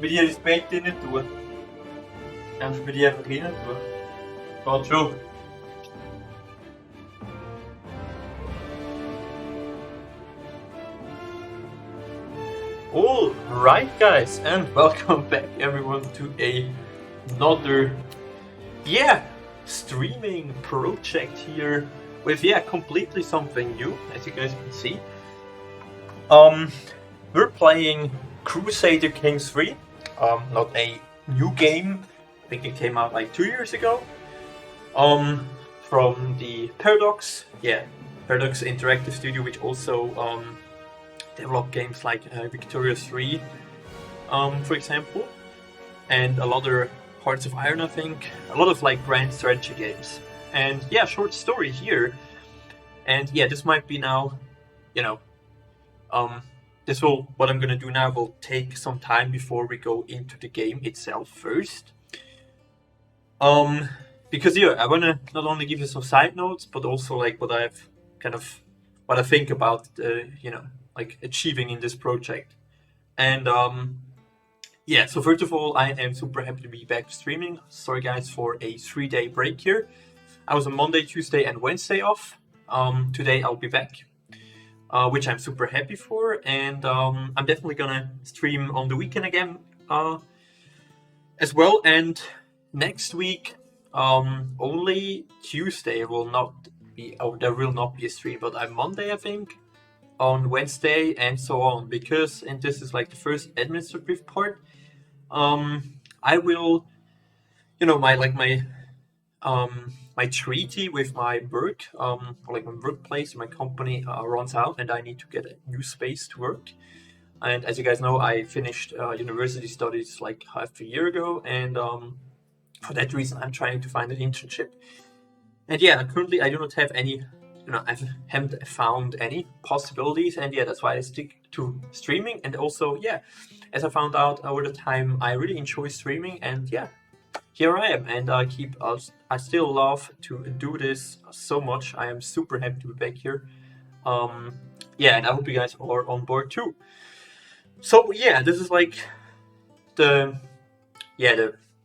Vil de spät dine tur? Kanskje vil de dine tur? Godt så. All right, guys, and welcome back, everyone, to another streaming project here with completely something new, as you guys can see. We're playing Crusader Kings III. Not a new game. I think it came out like 2 years ago. From the Paradox Interactive Studio, which also develop games like Victoria 3, for example, and a lot of Hearts of Iron, I think, a lot of like grand strategy games. And short story here. And this might be now, what I'm gonna do now will take some time before we go into the game itself first. Because I wanna not only give you some side notes, but also like what I think about like achieving in this project. And so first of all, I am super happy to be back streaming. Sorry guys for a 3-day break here. I was on Monday, Tuesday and Wednesday off. Today I'll be back, which I'm super happy for, and I'm definitely gonna stream on the weekend again as well. And next week, only Tuesday will not be, there will not be a stream, but on Monday I think, on Wednesday and so on, because, and this is like the first administrative part, I will, my treaty with my work, like my workplace, my company runs out, and I need to get a new space to work. And as you guys know, I finished university studies like half a year ago, and for that reason, I'm trying to find an internship. And currently I do not have any, I haven't found any possibilities, and that's why I stick to streaming. And also, as I found out over the time, I really enjoy streaming, and here I am, and I still love to do this so much. I am super happy to be back here. And I hope you guys are on board too. So this is like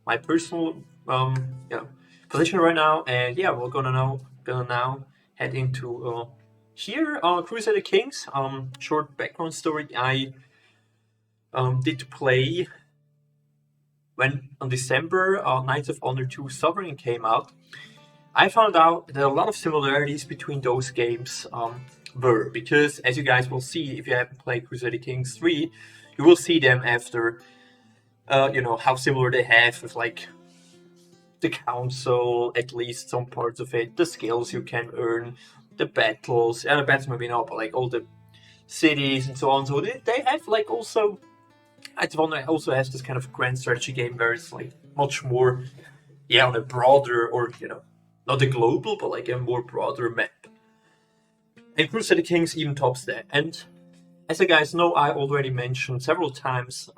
my personal position right now, and we're gonna now head into here Crusader Kings. Short background story: I did play when on December Knights of Honor 2 Sovereign came out. I found out that a lot of similarities between those games were, because as you guys will see, if you haven't played Crusader Kings 3, you will see them after, how similar they have with like the council, at least some parts of it, the skills you can earn, the battles, and the battles maybe not, but like all the cities and so on. So they have like also, Knights of Honor also has this kind of grand strategy game where it's like much more, on a broader, or not a global, but like a more broader map. And Crusader Kings even tops that. And as you guys know, I already mentioned several times,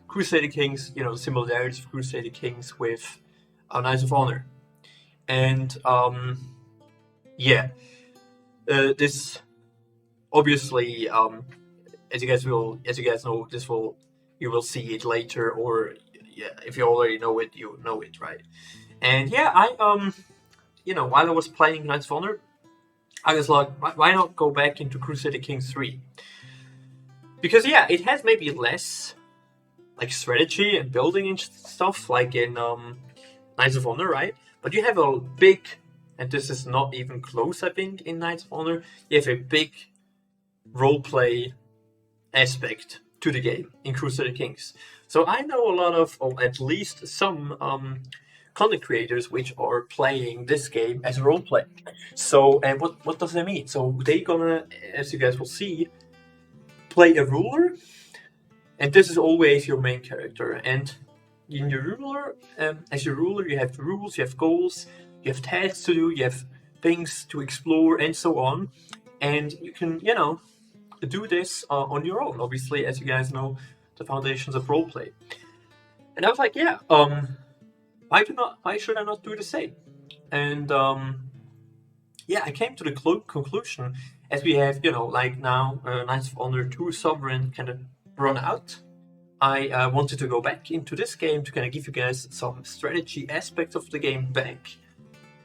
Crusader Kings, the similarities of Crusader Kings with Knights of Honor. And this obviously, as you guys know, you will see it later, or if you already know it, you know it, right? And I while I was playing Knights of Honor, I was like, why not go back into Crusader Kings 3? Because it has maybe less like strategy and building and stuff like in Knights of Honor, right? But you have a big, and this is not even close, I think, in Knights of Honor, you have a big roleplay aspect to the game in Crusader Kings. So I know a lot of, or at least some content creators which are playing this game as a roleplay. So, and what does that mean? So they're gonna, as you guys will see, play a ruler, and this is always your main character. And in your ruler, as your ruler, you have rules, you have goals, you have tasks to do, you have things to explore, and so on. And you can, do this on your own, obviously, as you guys know, the foundations of roleplay. And I was like, why should I not do the same? And I came to the conclusion, as we have, like now, Knights of Honor 2 Sovereign kind of run out, I wanted to go back into this game to kind of give you guys some strategy aspects of the game back,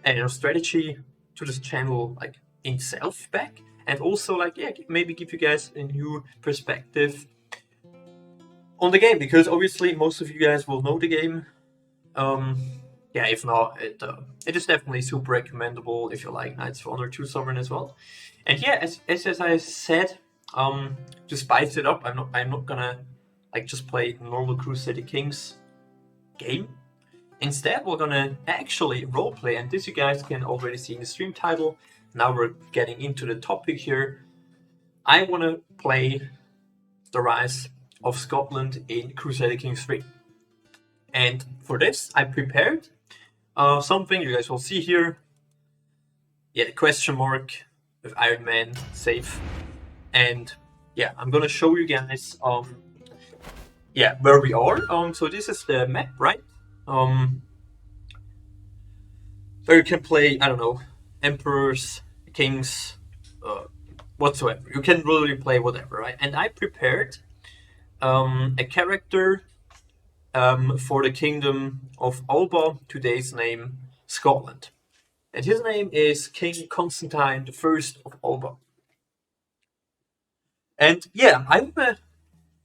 and strategy to this channel like itself back, and also like maybe give you guys a new perspective on the game, because obviously most of you guys will know the game. If not, it is definitely super recommendable if you like Knights of Honor 2 Sovereign as well. And yeah, as I said, to spice it up, I'm not gonna like just play normal Crusader Kings game. Instead, we're gonna actually roleplay, and this you guys can already see in the stream title. Now we're getting into the topic here. I wanna play the Rise of Scotland in Crusader Kings III. And for this, I prepared something you guys will see here. Yeah, the question mark with Iron Man safe. And yeah, I'm gonna show you guys where we are. So this is the map, right? Where you can play, I don't know, emperors, kings, whatsoever. You can really play whatever, right? And I prepared a character for the kingdom of Alba, today's name Scotland. And his name is King Konstantin I of Alba. And yeah, I'm gonna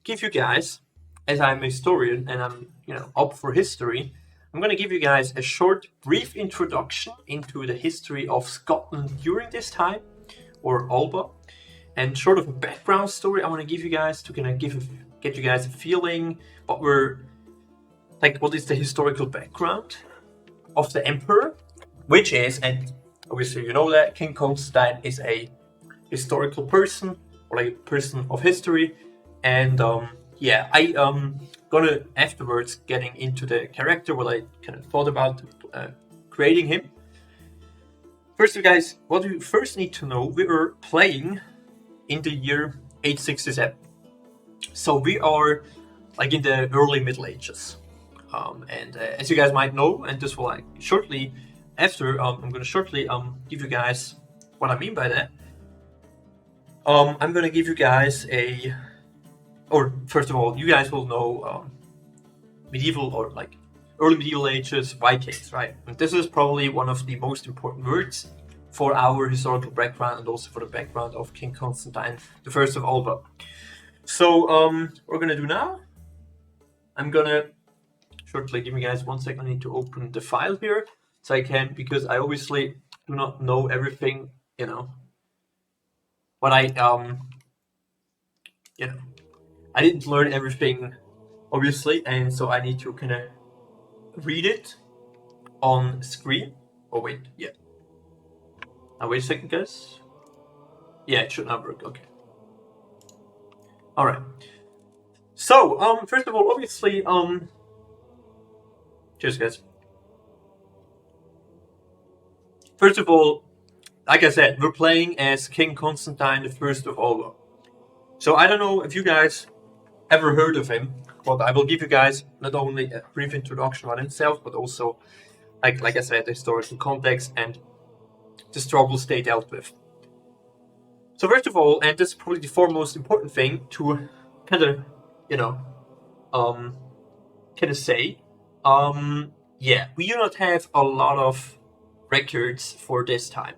give you guys, as I'm a historian and I'm up for history, I'm gonna give you guys a short, brief introduction into the history of Scotland during this time, or Alba, and sort of a background story I want to give you guys to kind of get you guys a feeling what is the historical background of the emperor, which is, and obviously you know that King Konstantin is a historical person, or like a person of history, and I gonna afterwards getting into the character, what I kind of thought about creating him. First, you guys, what you first need to know, we are playing in the year 867, so we are like in the early Middle Ages. As you guys might know, and this will like shortly after, I'm gonna shortly give you guys what I mean by that. I'm gonna give you guys first of all, you guys will know medieval or like early Medieval Ages Vikings, right? And this is probably one of the most important words for our historical background and also for the background of King Konstantin I of Alba. So what we're gonna do now, I'm gonna shortly, give me guys 1 second, I need to open the file here so I can, because I obviously do not know everything, but I didn't learn everything obviously, and so I need to kind of read it on screen. Oh wait, yeah. Now wait a second, guys. Yeah, it should not work. Okay. All right. So first of all, obviously cheers, guys. First of all, like I said, we're playing as King Konstantin I of Alba. So I don't know if you guys ever heard of him, but I will give you guys not only a brief introduction on himself, but also, like I said, the historical context and the struggles they dealt with. So first of all, and this is probably the foremost important thing to kind of, say, we do not have a lot of records for this time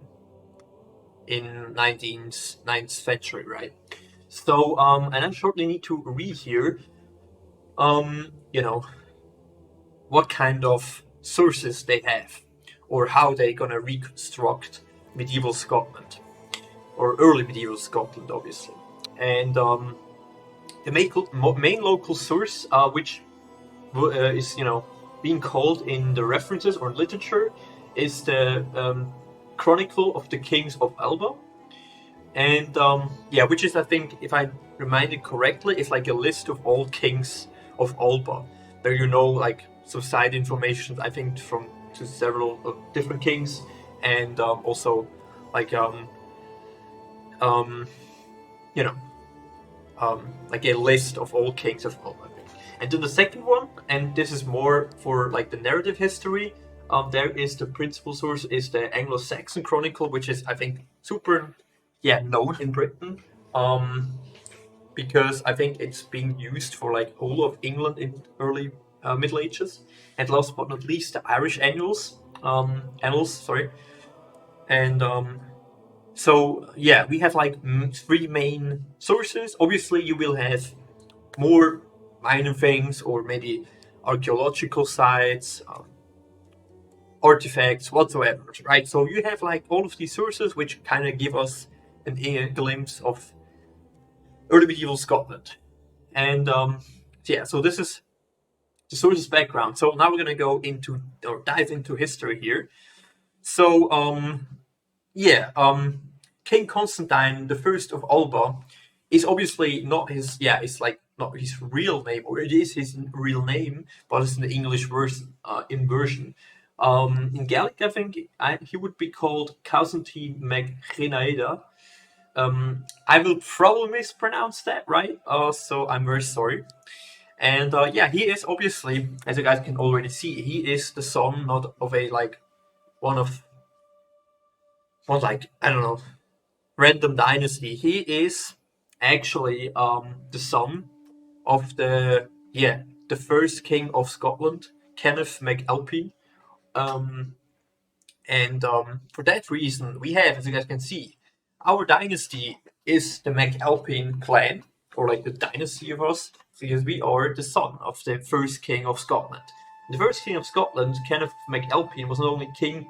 in 9th century, right? So, and I shortly need to read here, what kind of sources they have, or how they're gonna reconstruct medieval Scotland, or early medieval Scotland, obviously. And the main local source, which is, being called in the references or literature, is the Chronicle of the Kings of Alba. And which is, I think, if I reminded correctly, it's like a list of all kings of Alba, where like some side information, I think, to several different kings, and also like like a list of all kings of Alba. And then the second one, and this is more for like the narrative history, there is the principal source is the Anglo-Saxon Chronicle, which is, I think, super known in Britain, because I think it's being used for like whole of England in early Middle Ages. And last but not least, the Irish annals, sorry. And so yeah, we have like three main sources. Obviously, you will have more minor things or maybe archaeological sites, artifacts, whatsoever, right? So you have like all of these sources which kind of give us a glimpse of early medieval Scotland. And yeah, so this is the sources background. So now we're gonna go into or dive into history here. So yeah, King Constantine the First of Alba is obviously not his it's like not his real name, or it is his real name, but it's in the English inversion. In Gaelic, I think he would be called Konstantin mac Chrenaida. I will probably mispronounce that, right? So I'm very sorry. And yeah, he is obviously, as you guys can already see, he is the son not of a like one of one like I don't know random dynasty. He is actually the son of the first king of Scotland, Kenneth MacAlpine. Um, and for that reason, we have, as you guys can see, our dynasty is the MacAlpine clan, or like the dynasty of us, because we are the son of the first king of Scotland. The first king of Scotland, Kenneth MacAlpine, was not only king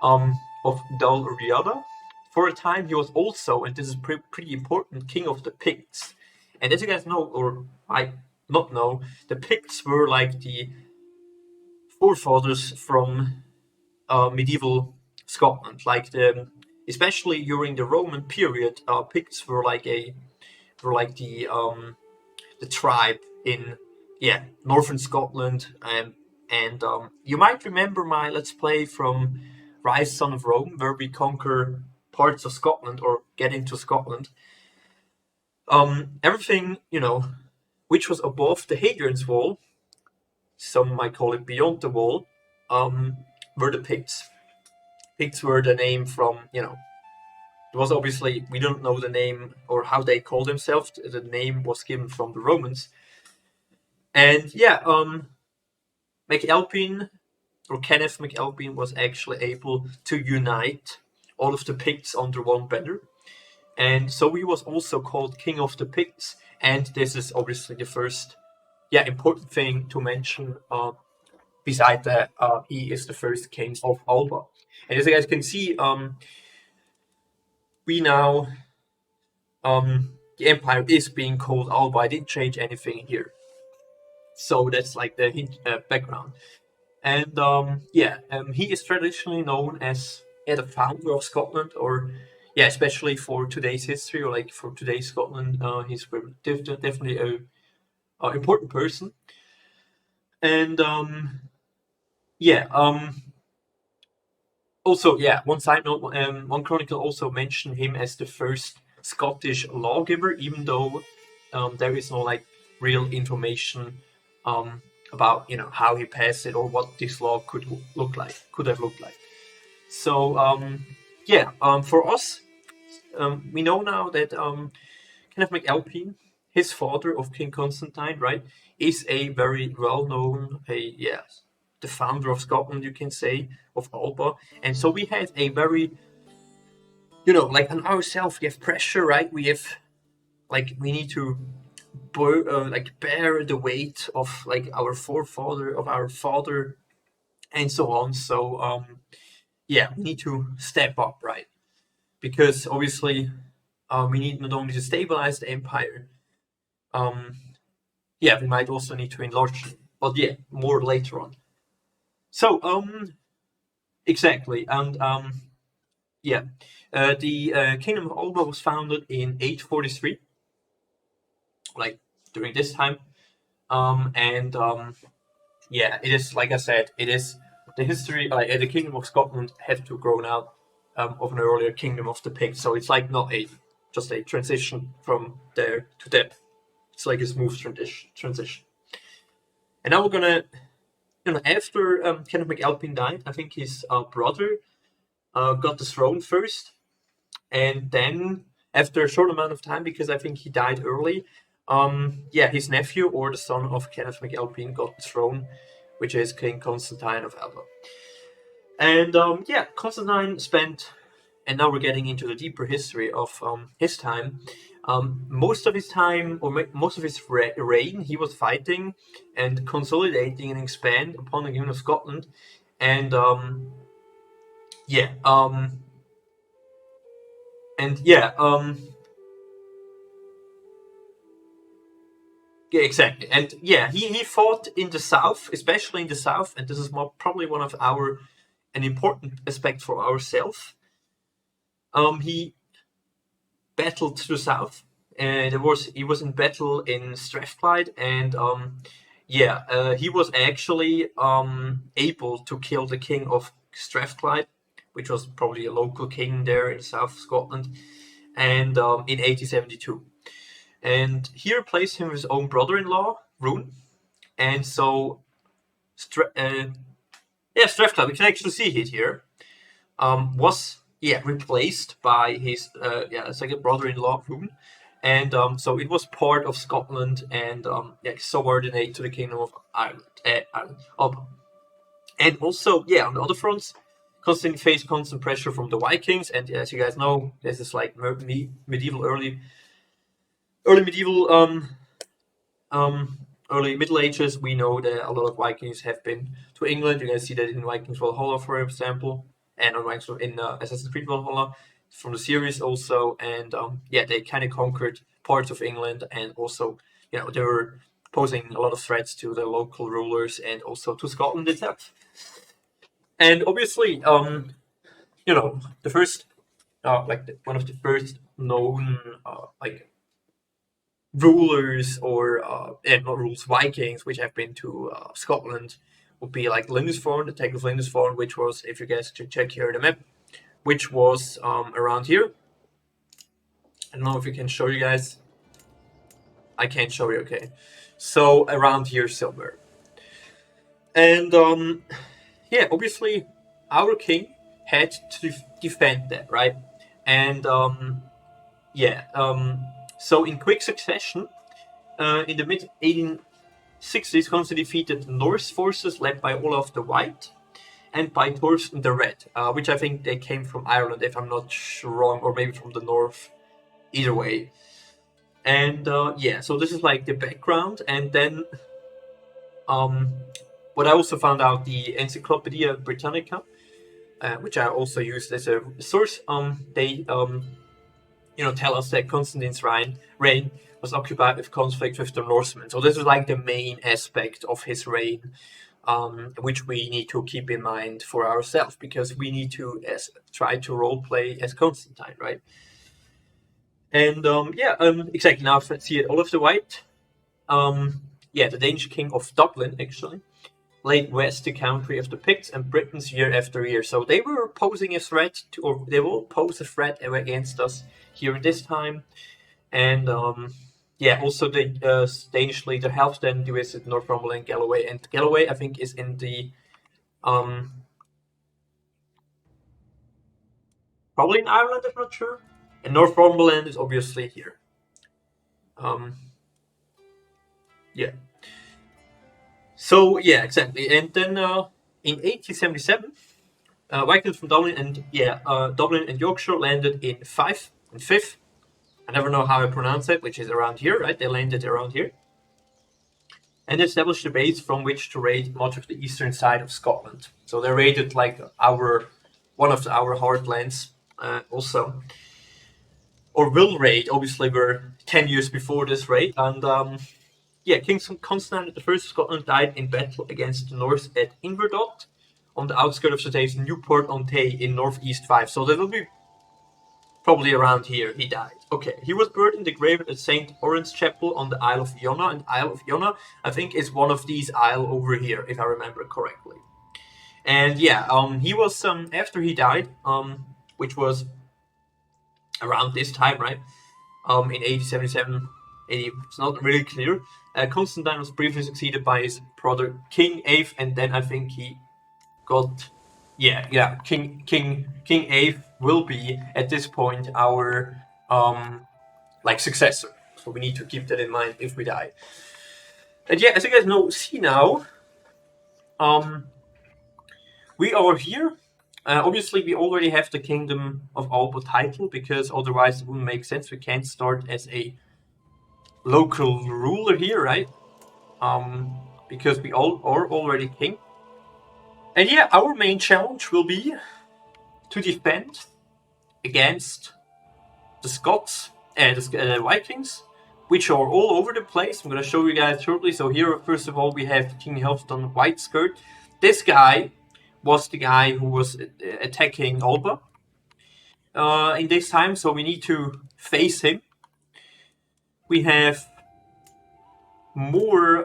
of Dal Riada. For a time, he was also, and this is pretty important, king of the Picts. And as you guys know, or might not know, the Picts were like the forefathers from medieval Scotland. Like especially during the Roman period, Picts were like the tribe in northern Scotland. And you might remember my Let's Play from Rise of Rome, where we conquer parts of Scotland or get into Scotland. Everything, which was above the Hadrian's Wall, some might call it beyond the wall, were the Picts. Picts were the name from, it was obviously, we don't know the name or how they call themselves. The name was given from the Romans. And yeah, MacAlpine, or Kenneth MacAlpine, was actually able to unite all of the Picts under one banner. And so he was also called King of the Picts. And this is obviously the first, important thing to mention. Beside that, he is the first king of Alba. And as you guys can see, we now, the empire is being called Alba. I didn't change anything here. So that's like the background. And he is traditionally known as the founder of Scotland, or especially for today's history, or like for today's Scotland, he's definitely a important person. And also, one side note, one chronicle also mentioned him as the first Scottish lawgiver, even though there is no like real information about how he passed it or what this law could have looked like. So for us, we know now that Kenneth MacAlpine, his father of King Constantine, right, is a very well-known, the founder of Scotland, you can say, of Alba. And so we have a very, like on ourselves, we have pressure, right? We have, like, we need to bear the weight of like our father, and so on. So we need to step up, right? Because obviously we need not only to stabilize the empire, we might also need to enlarge it. But more later on. So exactly, and the Kingdom of Alba was founded in 843, like during this time, it is, like I said, it is the history. The Kingdom of Scotland had to grow out of an earlier Kingdom of the Picts, so it's like not just a transition from there to there. It's like a smooth transition. And now we're gonna, after Kenneth MacAlpine died, I think his brother got the throne first, and then after a short amount of time, because I think he died early, his nephew or the son of Kenneth MacAlpine got the throne, which is King Konstantin of Alba. And Constantine spent, and now we're getting into the deeper history of his time. Most of his time, or most of his reign, he was fighting and consolidating and expand upon the kingdom of Scotland, and yeah, exactly. And yeah, he fought in the south, especially in the south, and this is probably one of an important aspect for ourselves. He battled to the south, and he was in battle in Strathclyde, and he was actually able to kill the king of Strathclyde, which was probably a local king there in South Scotland, and in 1872. And he replaced him with his own brother-in-law, Rune. And so, Strathclyde, we can actually see it here, was replaced by his second brother-in-law, Rune. And so it was part of Scotland and subordinate to the Kingdom of Ireland. And also, on the other fronts, Constantine faced constant pressure from the Vikings, and as you guys know, this is like early medieval, early Middle Ages. We know that a lot of Vikings have been to England. You guys see that in Vikings Valhalla, for example, and on Vikings in Assassin's Creed Valhalla from the series also. And they kind of conquered parts of England, and also, they were posing a lot of threats to the local rulers and also to Scotland itself. And obviously, the first, one of the first known, rulers or not rules, Vikings, which have been to Scotland, would be like Lindisfarne, the Attack of Lindisfarne, which was, if you guys can check here the map, which was around here. I don't know if we can show you guys. I can't show you, okay. So around here somewhere. And obviously our king had to defend that, right? And so in quick succession, in the mid-1860s, Constantine defeated Norse forces led by Olaf the White and by Thorsten the Red, which I think they came from Ireland, if I'm not wrong, or maybe from the north. Either way. And so this is like the background. And then what I also found out, the Encyclopedia Britannica, which I also used as a source, they tell us that Constantine's reign was occupied with conflict with the Norsemen. So this is like the main aspect of his reign, which we need to keep in mind for ourselves, because we need to try to roleplay as Constantine, right? And exactly, now let's see it. Olaf the White, the Danish king of Dublin, actually, laid west the country of the Picts and Britons year after year. So they were posing a threat they will pose a threat against us here in this time. And also the Danish leader helped them to visit Northumberland, Galloway. And Galloway, I think, is in the probably in Ireland, I'm not sure. And Northumberland is obviously here. So exactly. And then in 1877, Vikings from Dublin and Yorkshire landed in Fife and Fife. I never know how I pronounce it, which is around here, right? They landed around here. And established a base from which to raid much of the eastern side of Scotland. So they raided like one of our heartlands also. Or will raid, obviously we're 10 years before this raid. And King Constantine I of Scotland died in battle against the Norse at Inverdot, on the outskirts of today's Newport-on-Tay in northeast Fife. So that will be probably around here he died. Okay, he was buried in the grave at St. Oran's Chapel on the Isle of Iona. And Isle of Iona, I think, is one of these isles over here, if I remember correctly. And he was, after he died, which was around this time, right? In 1877, it's not really clear. Constantine was briefly succeeded by his brother King Eighth, and then I think he got King Eighth will be at this point our like successor. So we need to keep that in mind if we die. And yeah, as you guys know, see now, we are here. Obviously, we already have the Kingdom of Alba title because otherwise it wouldn't make sense. We can't start as a local ruler here, right? Because we all are already king. And yeah, our main challenge will be to defend against the Scots and the Vikings, which are all over the place. I'm going to show you guys shortly. So here, first of all, we have King Halfdan White Skirt. This guy was the guy who was attacking Alba in this time, so we need to face him. We have more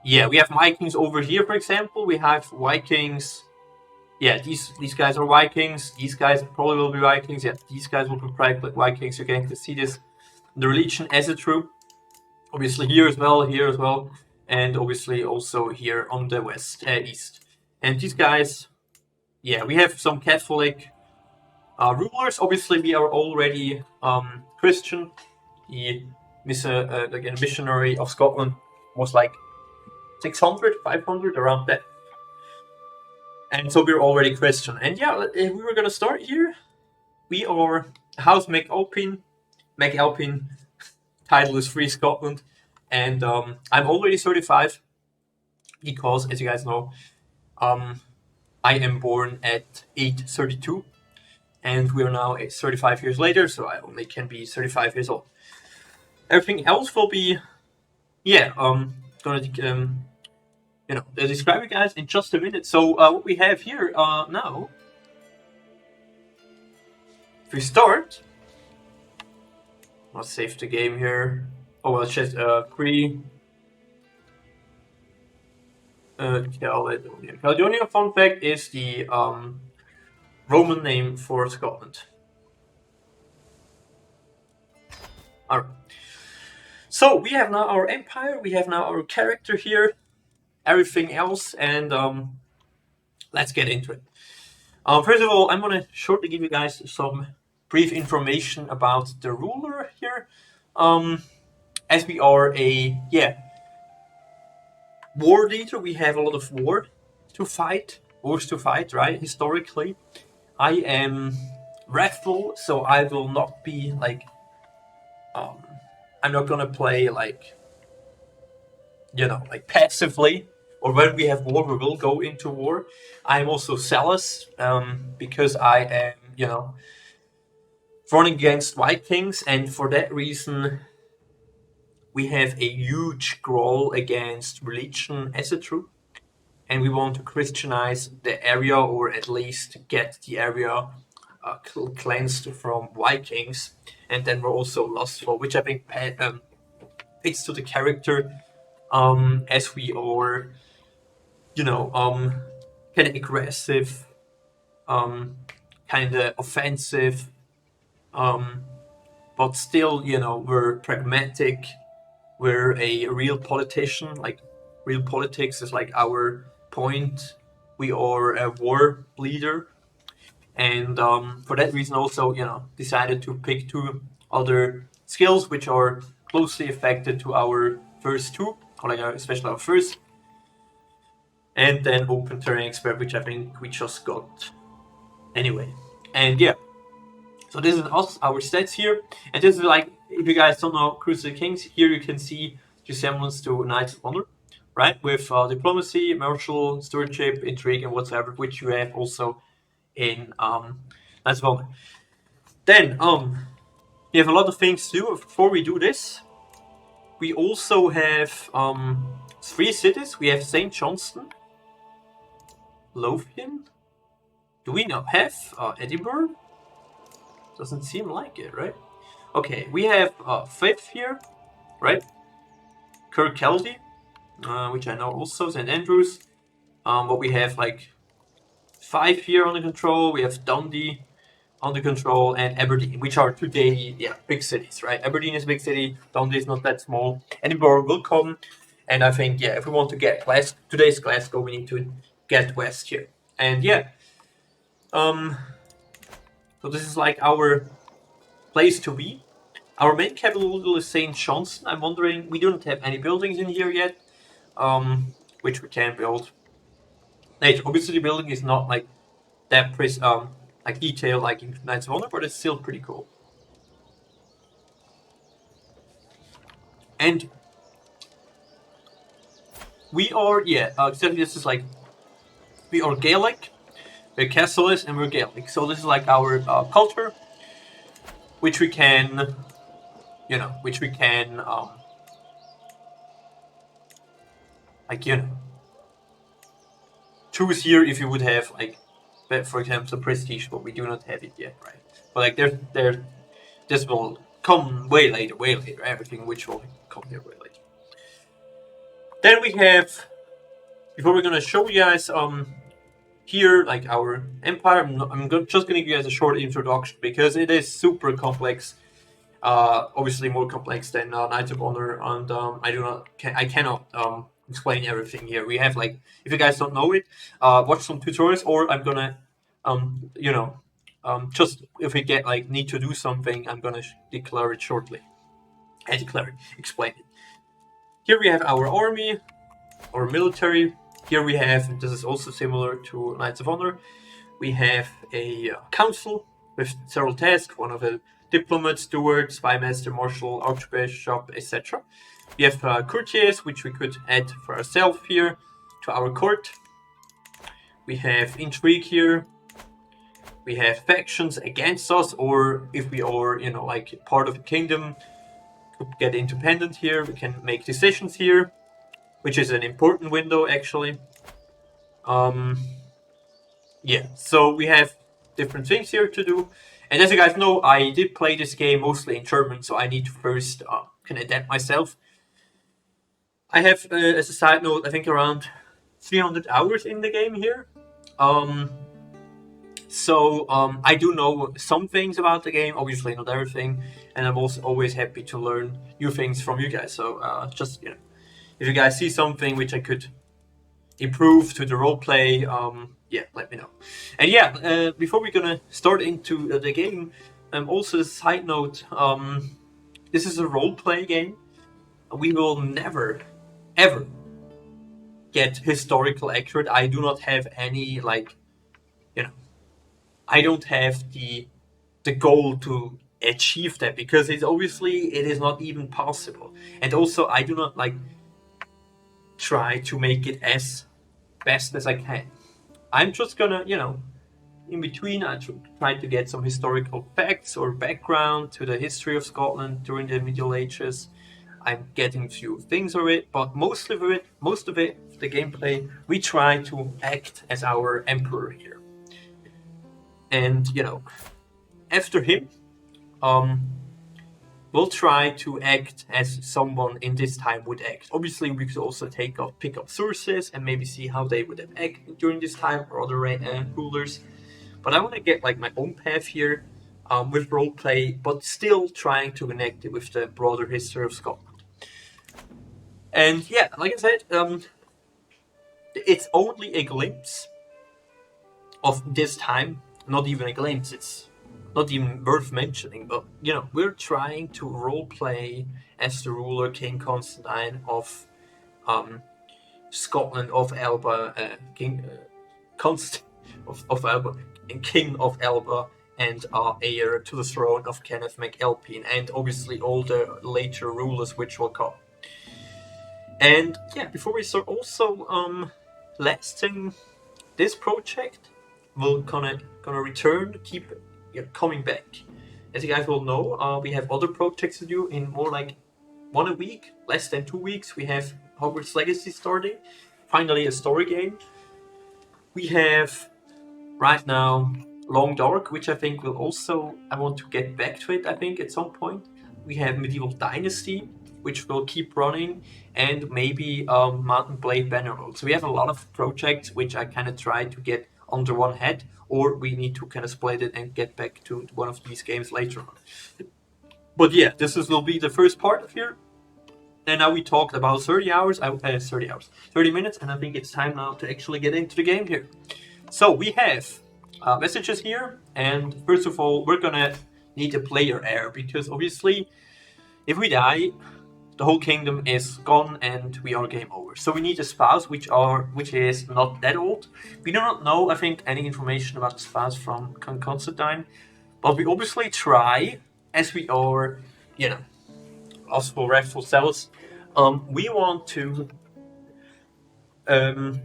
we have Vikings over here, for example. We have Vikings. Yeah, these guys are Vikings. These guys probably will be Vikings. Yeah, these guys will be probably Vikings. You're going to see this, the religion as a troop. Obviously here as well, and obviously also here on the east. And these guys, yeah, we have some Catholic rulers. Obviously, we are already Christian. The missionary of Scotland was like 600, 500, around that. And so we're already Christian. And yeah, if we were gonna start here, we are House MacAlpin. MacAlpin, title is Free Scotland. And I'm already 35 because, as you guys know, I am born at 832. And we are now 35 years later, so I only can be 35 years old. Everything else will be, gonna describe you guys in just a minute. So what we have here now, if we start, let's save the game here. Oh, let's just Caledonia. Caledonia, fun fact, is the Roman name for Scotland. Alright. So we have now our empire, we have now our character here, everything else, and let's get into it. First of all, I'm gonna shortly give you guys some brief information about the ruler here. As we are a war leader, we have a lot of wars to fight, right? Historically, I am wrathful, so I will not be like I'm not gonna play like passively, or when we have war we will go into war. I'm also zealous because I am running against Vikings, and for that reason we have a huge growl against religion as a troop, and we want to Christianize the area, or at least get the area cleansed from Vikings. And then we're also lustful, which I think fits to the character, as we are, kind of aggressive, kind of offensive, but still, we're pragmatic. We're a real politician. Like, real politics is like our point. We are a war leader. And for that reason also, decided to pick two other skills which are closely affected to our first two, or like especially our first. And then open terrain expert, which I think we just got anyway. And yeah, so this is us, our stats here. And this is like, if you guys don't know Crusader Kings, here you can see the resemblance to Knights of Honor, right? With diplomacy, martial, stewardship, intrigue, and whatsoever, which you have also in Knights of Alba. Then we have a lot of things to do. Before we do this, we also have 3 cities. We have St. Johnston, Lothian. Do we now have Edinburgh? Doesn't seem like it, right? Okay, we have Fife here, right? Kirkcaldy, which I know also, St. Andrews. But we have like 5 here under control. We have Dundee under control, and Aberdeen, which are today big cities, right? Aberdeen is a big city. Dundee is not that small. Edinburgh will come, and I think if we want to get today's Glasgow, we need to get west here. And So this is like our place to be. Our main capital is St. Johnston. I'm wondering, we don't have any buildings in here yet, which we can build. Later, obviously the building is not like that like detailed like in Knights of Honor, but it's still pretty cool. And we are, exactly, this is like, we are Gaelic, we're Catholic, and we're Gaelic. So this is like our culture, which we can, like, choose here if you would have, like, for example, prestige, but we do not have it yet, right? But like, this will come way later, everything which will come here way later. Then we have, before we're gonna show you guys, here, like our empire, just gonna give you guys a short introduction because it is super complex. Obviously more complex than Knights of Honor, and I cannot explain everything here. We have, like, if you guys don't know it, watch some tutorials, or I'm gonna, just if we get like need to do something, I'm gonna declare it shortly. Explain it. Here we have our army, our military. Here we have, this is also similar to Knights of Honor, we have a council with several tasks, one of a diplomat, steward, spymaster, marshal, archbishop, etc. We have courtiers, which we could add for ourselves here to our court. We have intrigue here. We have factions against us, or if we are, like part of the kingdom, could get independent here. We can make decisions here, which is an important window actually. So we have different things here to do. And as you guys know, I did play this game mostly in German, so I need to first can adapt myself. I have, as a side note, I think around 300 hours in the game here. I do know some things about the game, obviously not everything, and I'm also always happy to learn new things from you guys. So just, if you guys see something which I could improve to the roleplay, let me know. And before we're gonna start into the game, also a side note, this is a roleplay game. We will never, ever get historical accurate. I do not have any, like, I don't have the goal to achieve that, because it is not even possible. And also I do not like try to make it as best as I can. I'm just gonna, in between, I try to get some historical facts or background to the history of Scotland during the Middle Ages. I'm getting a few things of it, but most of it, the gameplay, we try to act as our emperor here. And, after him, we'll try to act as someone in this time would act. Obviously, we could also pick up sources and maybe see how they would have acted during this time, or other rulers. But I want to get like my own path here with roleplay, but still trying to connect it with the broader history of Scotland. And like I said, it's only a glimpse of this time. Not even a glimpse. It's not even worth mentioning, but we're trying to roleplay as the ruler, King Konstantin of Scotland, of Alba, King of Alba, and King of Alba, and heir to the throne of Kenneth MacAlpine, and obviously all the later rulers which will come. And before we start, also last thing, this project will gonna return, keep coming back. As you guys will know, we have other projects to do in more like 1 week, less than 2 weeks. We have Hogwarts Legacy starting, finally a story game. We have right now Long Dark, which I think will also, I want to get back to it, I think, at some point. We have Medieval Dynasty, which will keep running, and maybe Mountain Blade Bannerlord. So we have a lot of projects which I kind of try to get under one head, or we need to kind of split it and get back to one of these games later on. But this will be the first part of here. And now we talked about 30 minutes, and I think it's time now to actually get into the game here. So we have messages here. And first of all, we're gonna need a player heir because obviously, if we die, the whole kingdom is gone and we are game over. So we need a spouse which is not that old. We do not know, I think, any information about the spouse from Konstantin, but we obviously try, as we are, you know, us for rightful selves. We want to, um,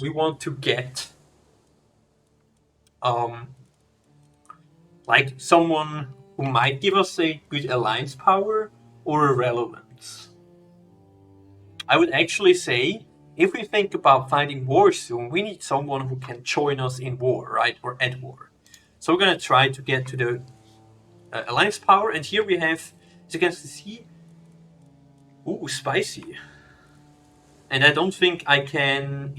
we want to get um, like someone who might give us a good alliance power or a relevance. I would actually say, if we think about fighting war soon, we need someone who can join us in war, right? Or at war. So we're gonna try to get to the alliance power, and here we have, as you can see, ooh, spicy. And I don't think I can,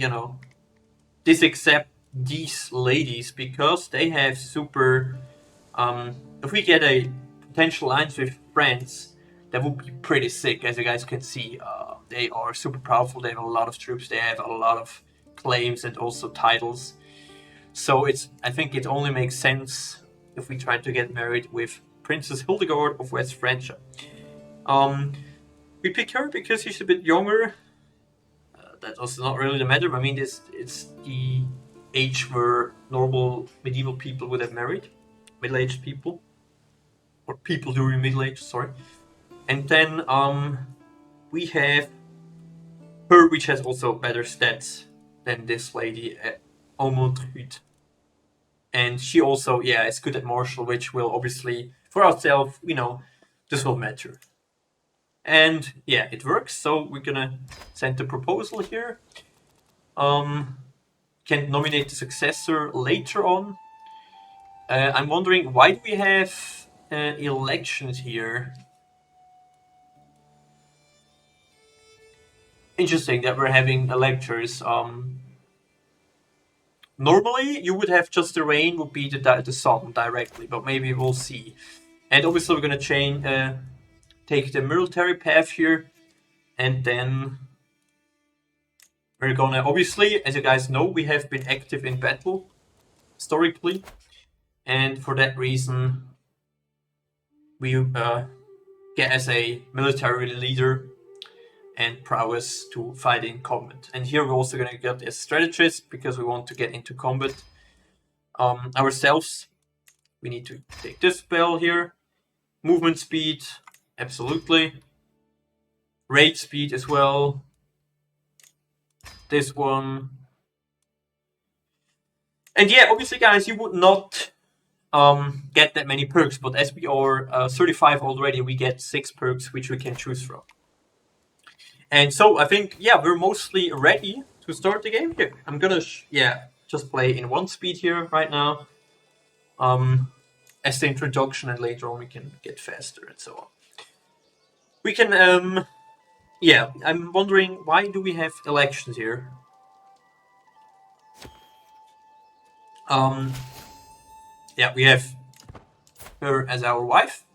disaccept these ladies because they have super. If we get a potential alliance with France, that would be pretty sick. As you guys can see, they are super powerful. They have a lot of troops. They have a lot of claims and also titles. So I think it only makes sense if we try to get married with Princess Hildegard of West Francia. We pick her because she's a bit younger. That does not really matter. I mean, it's the age where normal medieval people would have married, middle-aged people, or people during middle age. Sorry. And then we have her, which has also better stats than this lady, Almondrud. And she also, is good at martial, which will obviously, for ourselves, this will matter. And yeah, it works. So we're gonna send the proposal here. Can nominate the successor later on. I'm wondering, why do we have elections here? Interesting that we're having electors. Normally, you would have just the reign would be the sun directly, but maybe we'll see. And obviously, we're gonna take the military path here, and then we're gonna, obviously, as you guys know, we have been active in battle historically, and for that reason, we get as a military leader and prowess to fight in combat. And here we're also gonna get a strategist because we want to get into combat ourselves. We need to take this spell here. Movement speed, absolutely. Raid speed as well. This one. And yeah, obviously, guys, you would not get that many perks, but as we are 35 already, we get 6 perks which we can choose from. And so I think, we're mostly ready to start the game here. I'm gonna, just play in 1 speed here right now. As the introduction, and later on we can get faster and so on. We can, I'm wondering, why do we have elections here? We have her as our wife.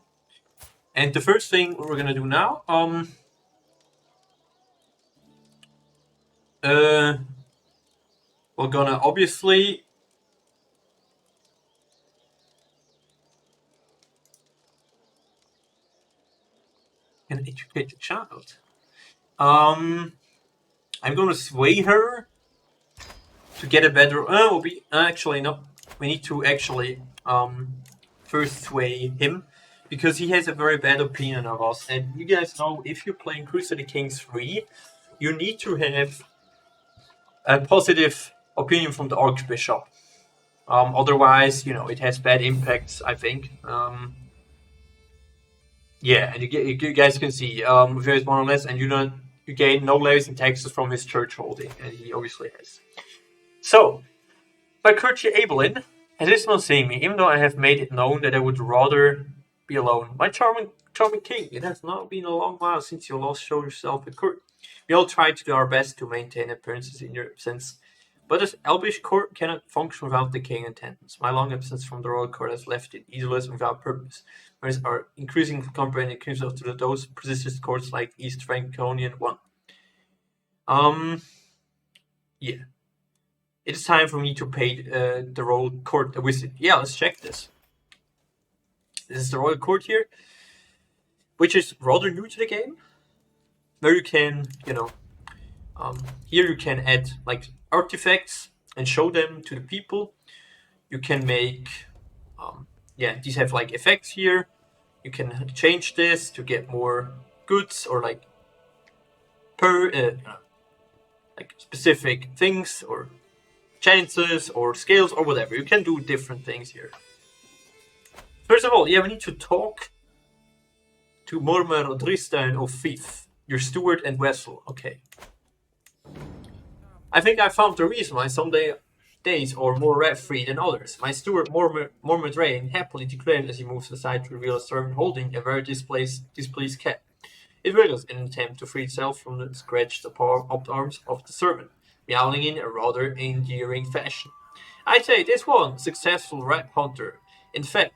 And the first thing we're gonna do now, we're gonna obviously educate the child. I'm gonna sway her to get a better. Actually no. We need to actually first sway him because he has a very bad opinion of us. And you guys know, if you're playing Crusader Kings III, you need to have a positive opinion from the Archbishop. Otherwise, it has bad impacts, I think. And you guys can see, if there is one or less, and you gain no levies and taxes from his church holding, and he obviously has. So, by courtesy Abelin, has this not seeing me, even though I have made it known that I would rather be alone. My charming king, it has not been a long while since you last showed yourself at court. We all try to do our best to maintain appearances in your absence, but this elvish court cannot function without the king in attendance. My long absence from the royal court has left it easerless without purpose, whereas our increasing company comes up to those persistent courts like East Franconian one. Yeah. it is time for me to pay the royal court a visit. Yeah, let's check this. This is the royal court here, which is rather new to the game, where you can, here you can add like artifacts and show them to the people. You can make, these have like effects here. You can change this to get more goods or like like specific things or chances or scales or whatever. You can do different things here. First of all, yeah, we need to talk to Mormar Tristan of Fifth, your steward and vessel. Okay. I think I found the reason why some days are more rat-free than others. My steward Mormar Drain happily declared as he moves aside to reveal a servant holding a very displeased cat. It wriggles in an attempt to free itself from the scratched up arms of the servant, meowing in a rather endearing fashion. I'd say this one successful rat hunter. In fact,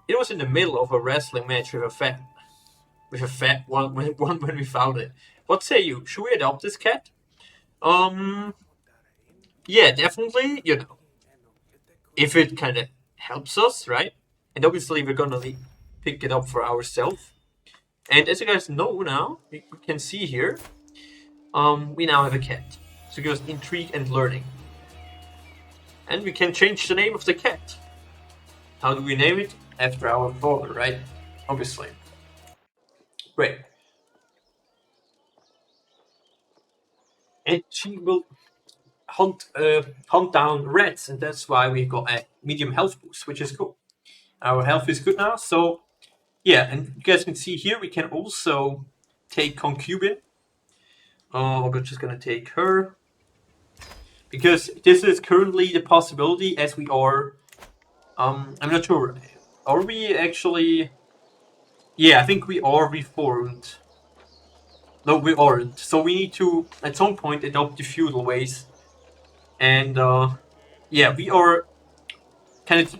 it was in the middle of a wrestling match with a fat one when we found it. What say you? Should we adopt this cat? Yeah, definitely. If it kind of helps us, right? And obviously we're gonna pick it up for ourselves. And as you guys know now, we can see here, we now have a cat. So it goes intrigue and learning. And we can change the name of the cat. How do we name it? After our father, right? Obviously. Great. And she will hunt down rats, and that's why we got a medium health boost, which is cool. Our health is good now, so yeah, and you guys can see here we can also take concubine. We're just gonna take her because this is currently the possibility, as we are. I'm not sure. Are we actually? Yeah, I think we are reformed. No, we aren't. So we need to, at some point, adopt the feudal ways. And yeah, we are kind of,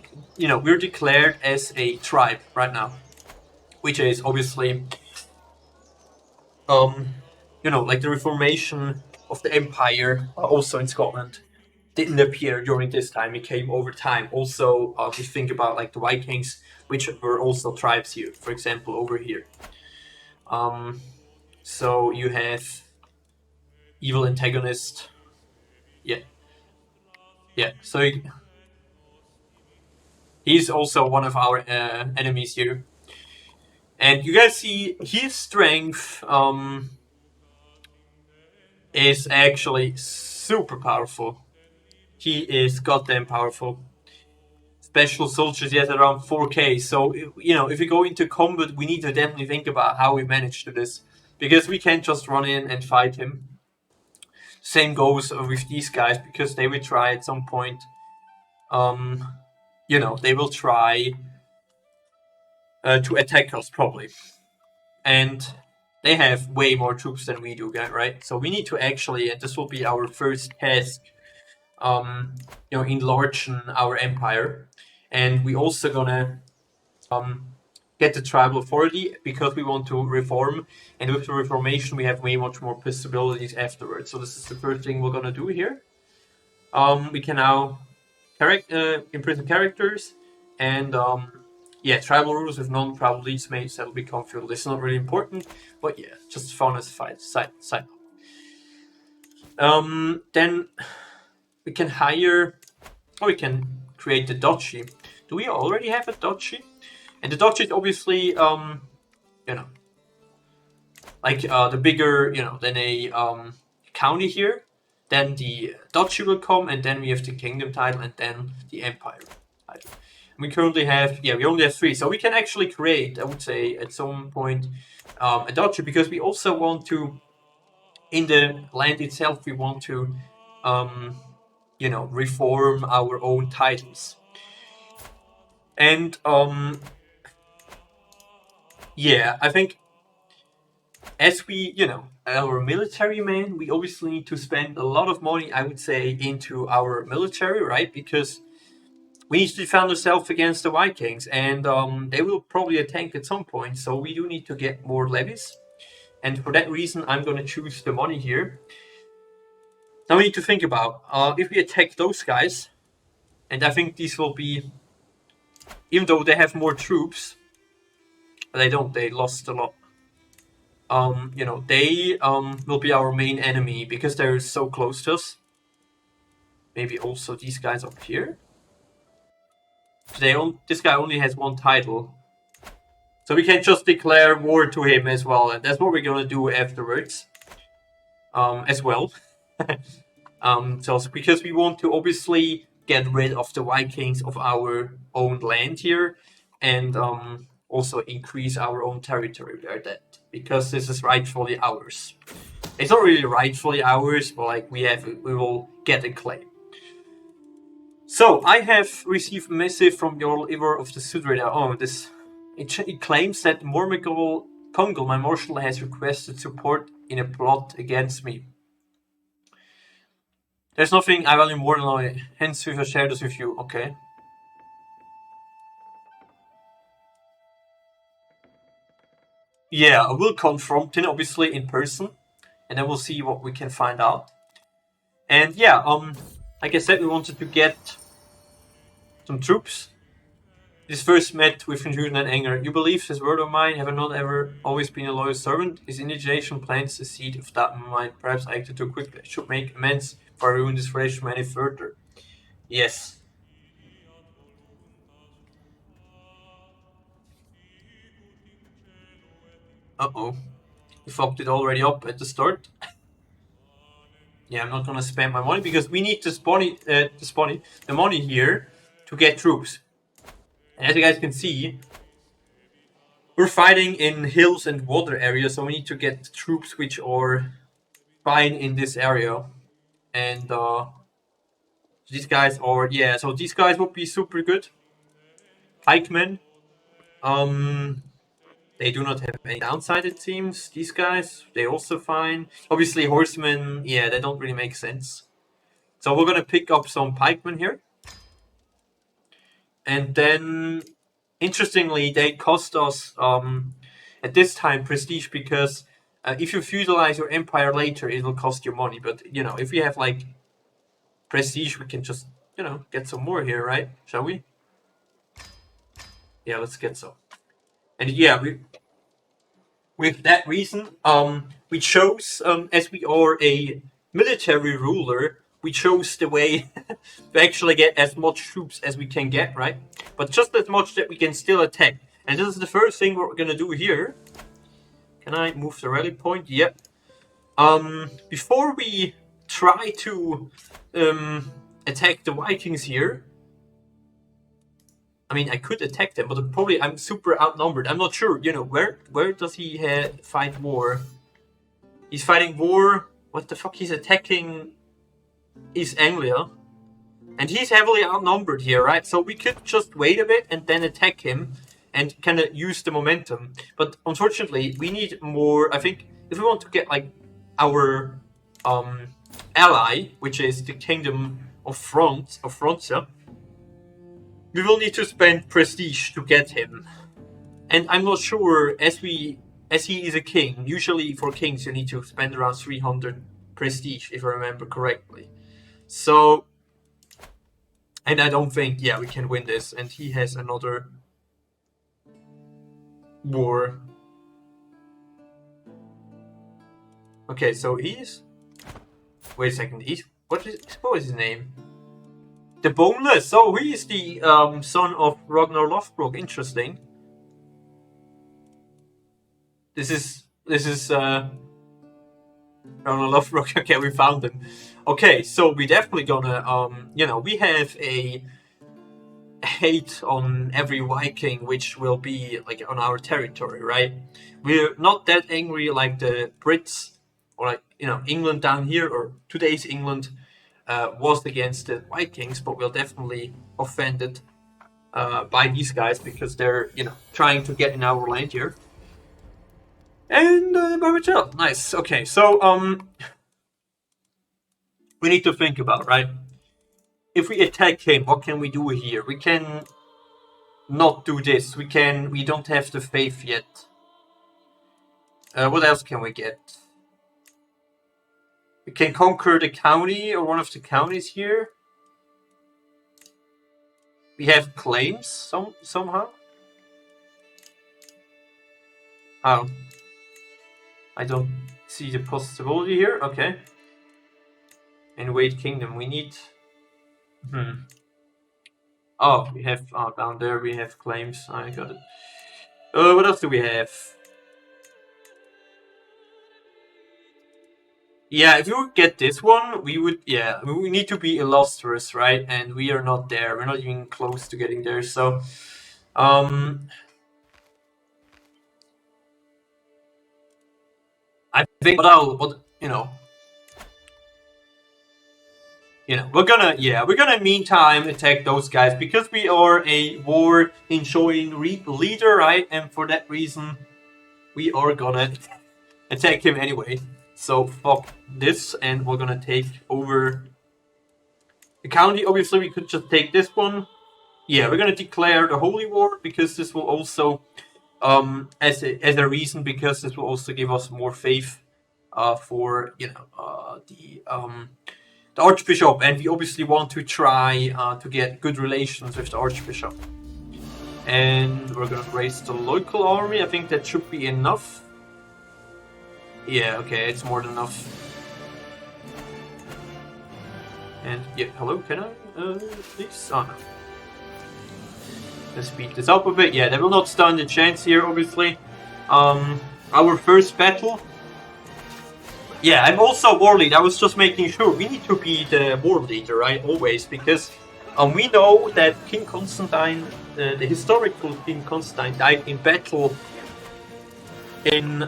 we're declared as a tribe right now, which is obviously, like the reformation of the empire, also in Scotland, didn't appear during this time. It came over time. Also, if you think about like the Vikings, which were also tribes here, for example, over here. So you have evil antagonist. Yeah. So he's also one of our enemies here. And you guys see his strength is actually super powerful. He is goddamn powerful. Special soldiers, he has around 4k. So, if we go into combat, we need to definitely think about how we manage to this. Because we can't just run in and fight him. Same goes with these guys, because they will try at some point. They will try to attack us, probably. And they have way more troops than we do, right? So we need to actually, and this will be our first task, enlarging our empire. And we also gonna get the tribal authority because we want to reform. And with the reformation, we have way much more possibilities afterwards. So this is the first thing we're gonna do here. We can now imprison characters and tribal rules with non-tribal leads mates that'll become feudal. It's not really important, but yeah, just fun as a side. Then we can we can create the duchy. Do we already have a duchy? And the duchy is obviously, like the bigger, than a county here. Then the duchy will come, and then we have the kingdom title, and then the empire title. We currently have, we only have 3. So we can actually create, I would say, at some point, a duchy, because we also want to, in the land itself, we want to, reform our own titles. And, I think as we, our military man, we obviously need to spend a lot of money, I would say, into our military, right? Because we need to defend ourselves against the Vikings, and they will probably attack at some point, so we do need to get more levies. And for that reason, I'm going to choose the money here. Now we need to think about if we attack those guys, and I think these will be, even though they have more troops, they don't. They lost a lot. You know, they will be our main enemy because they're so close to us. Maybe also these guys up here. This guy only has one title, so we can just declare war to him as well, and that's what we're gonna do afterwards. As well. So because we want to obviously get rid of the Vikings of our own land here, and also increase our own territory where that, because this is rightfully ours. It's not really rightfully ours, but like we will get a claim. So I have received a message from your liver of the Sudrada. Oh, it claims that Mormigol Kongol, my marshal, has requested support in a plot against me. There's nothing I value more than I, hence we will share this with you. Okay. Yeah, I will confront him obviously in person, and then we'll see what we can find out. And yeah, like I said, we wanted to get some troops. This first met with confusion and anger. You believe this word of mine? Have I not ever always been a loyal servant? His indignation plants the seed of that in my mind. Perhaps I acted too quickly. I should make amends for ruining this relationship any further. Yes. Uh-oh. We fucked it already up at the start. Yeah, I'm not gonna spend my money because we need the money here to get troops. And as you guys can see, we're fighting in hills and water areas, so we need to get troops which are fine in this area. And these guys are, yeah, so these guys would be super good. Pikemen, they do not have any downside, it seems. These guys, they're also fine. Obviously, horsemen, yeah, they don't really make sense. So we're gonna pick up some pikemen here. And then, interestingly, they cost us, at this time, prestige, because if you feudalize your empire later, it will cost you money. But, you know, if we have, like, prestige, we can just, you know, get some more here, right? Shall we? Yeah, let's get some. And yeah, with that reason, we chose, as we are a military ruler, we chose the way to actually get as much troops as we can get, right? But just as much that we can still attack. And this is the first thing we're gonna do here. Can I move the rally point? Yep. Before we try to attack the Vikings here, I mean, I could attack them, but probably I'm super outnumbered. I'm not sure, you know, where does he fight war? He's fighting war. What the fuck? He's attacking East Anglia. And he's heavily outnumbered here, right? So we could just wait a bit and then attack him and kind of use the momentum. But unfortunately, we need more. I think if we want to get like our ally, which is the Kingdom of Francia, we will need to spend prestige to get him. And I'm not sure, as he is a king, usually for kings you need to spend around 300 prestige, if I remember correctly. So, and I don't think, yeah, we can win this. And he has another war. Okay, so he's... Wait a second, what was his name? The Boneless. So he is the son of Ragnar Lothbrok. Interesting. This is Ragnar Lothbrok. Okay, we found him. Okay, so we definitely gonna you know, we have a hate on every Viking which will be like on our territory, right? We're not that angry like the Brits or like, you know, England down here, or today's England was against the Vikings, but we're definitely offended by these guys because they're, you know, trying to get in our land here. And Barbachel, nice. Okay, so we need to think about, right? If we attack him, what can we do here? We can not do this. We don't have the faith yet. What else can we get? We can conquer the county or one of the counties here. We have claims somehow. Oh, I don't see the possibility here. Okay. Invade kingdom. We need. Oh, we have down there. We have claims. I got it. What else do we have? Yeah, if we would get this one, we would. Yeah, we need to be illustrious, right? And we are not there. We're not even close to getting there. So, I think what we're gonna meantime attack those guys because we are a war enjoying leader, right? And for that reason, we are gonna attack him anyway. So fuck this, and we're gonna take over the county. Obviously, we could just take this one. Yeah, we're gonna declare the holy war because this will also, as a reason, because this will also give us more faith, for the Archbishop, and we obviously want to try to get good relations with the Archbishop. And we're gonna raise the local army. I think that should be enough. Yeah, okay, it's more than enough. And yeah, hello, can I please? Oh no. Let's speed this up a bit. Yeah, they will not stand a chance here, obviously. Our first battle. Yeah, I'm also war leader. I was just making sure we need to be the war leader, right? Always, because we know that King Konstantin, the historical King Konstantin, died in battle in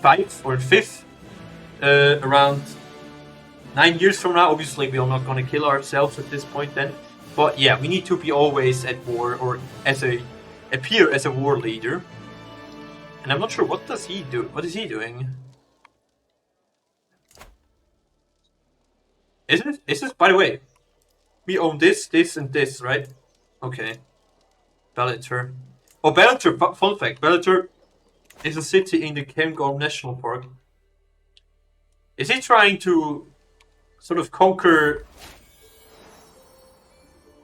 5th or 5th, around 9 years from now. Obviously, we are not going to kill ourselves at this point then. But yeah, we need to be always at war or appear as a war leader. And I'm not sure what does he do. What is he doing? Is this, by the way, we own this, this, and this, right? Okay. Bellator. Oh, Bellator, fun fact, Bellator is a city in the Cairngorm National Park. Is he trying to sort of conquer...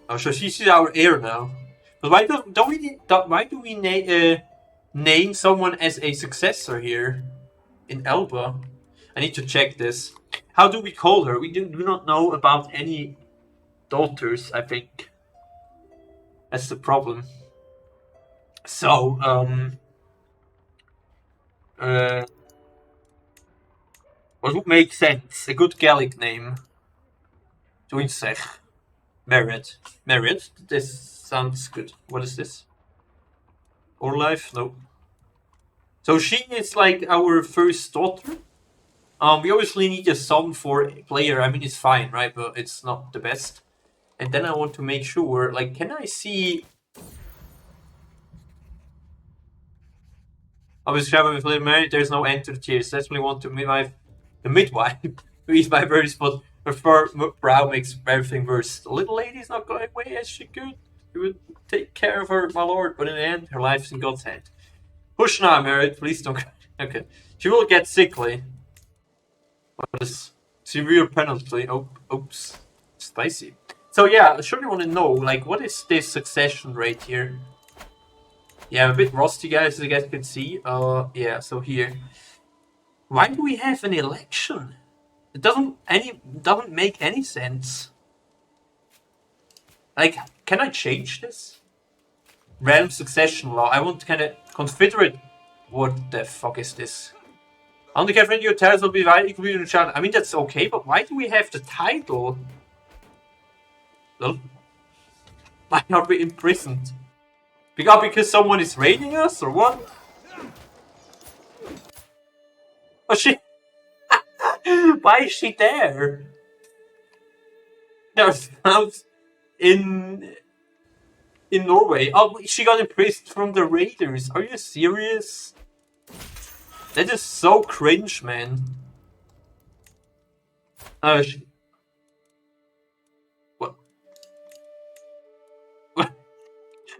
Oh, so she's our heir now. But why do we name someone as a successor here in Alba? I need to check this. How do we call her? We do not know about any daughters, I think. That's the problem. So, what would make sense? A good Gallic name. Doinsech. Marriott. Marriott? This sounds good. What is this? Orlife? No. So she is like our first daughter. We obviously need a son for a player. I mean, it's fine, right? But it's not the best. And then I want to make sure, like, can I see... Obviously, traveling with little married, there's no end to the tears. Definitely want to midwife the midwife who is my very spot. Her fur brow makes everything worse. The little lady's not going away as she could. You would take care of her, my lord, but in the end, her life's in God's hand. Push now, married. Please don't. Okay. She will get sickly. What is severe penalty? Oh, oops. Spicy. So yeah, I surely want to know, like, what is this succession rate here? Yeah, I'm a bit rusty, guys, as you guys can see. Yeah, so here. Why do we have an election? It doesn't make any sense. Like, can I change this? Realm succession law. I want kind of confederate. What the fuck is this? On the Catherine, your titles will be divided equally in the chart. I mean, that's okay, but why do we have the title? Well, why are we imprisoned? Because someone is raiding us, or what? Oh, she... Why is she there? There's house in Norway. Oh, she got imprisoned from the raiders. Are you serious? That is so cringe, man. What?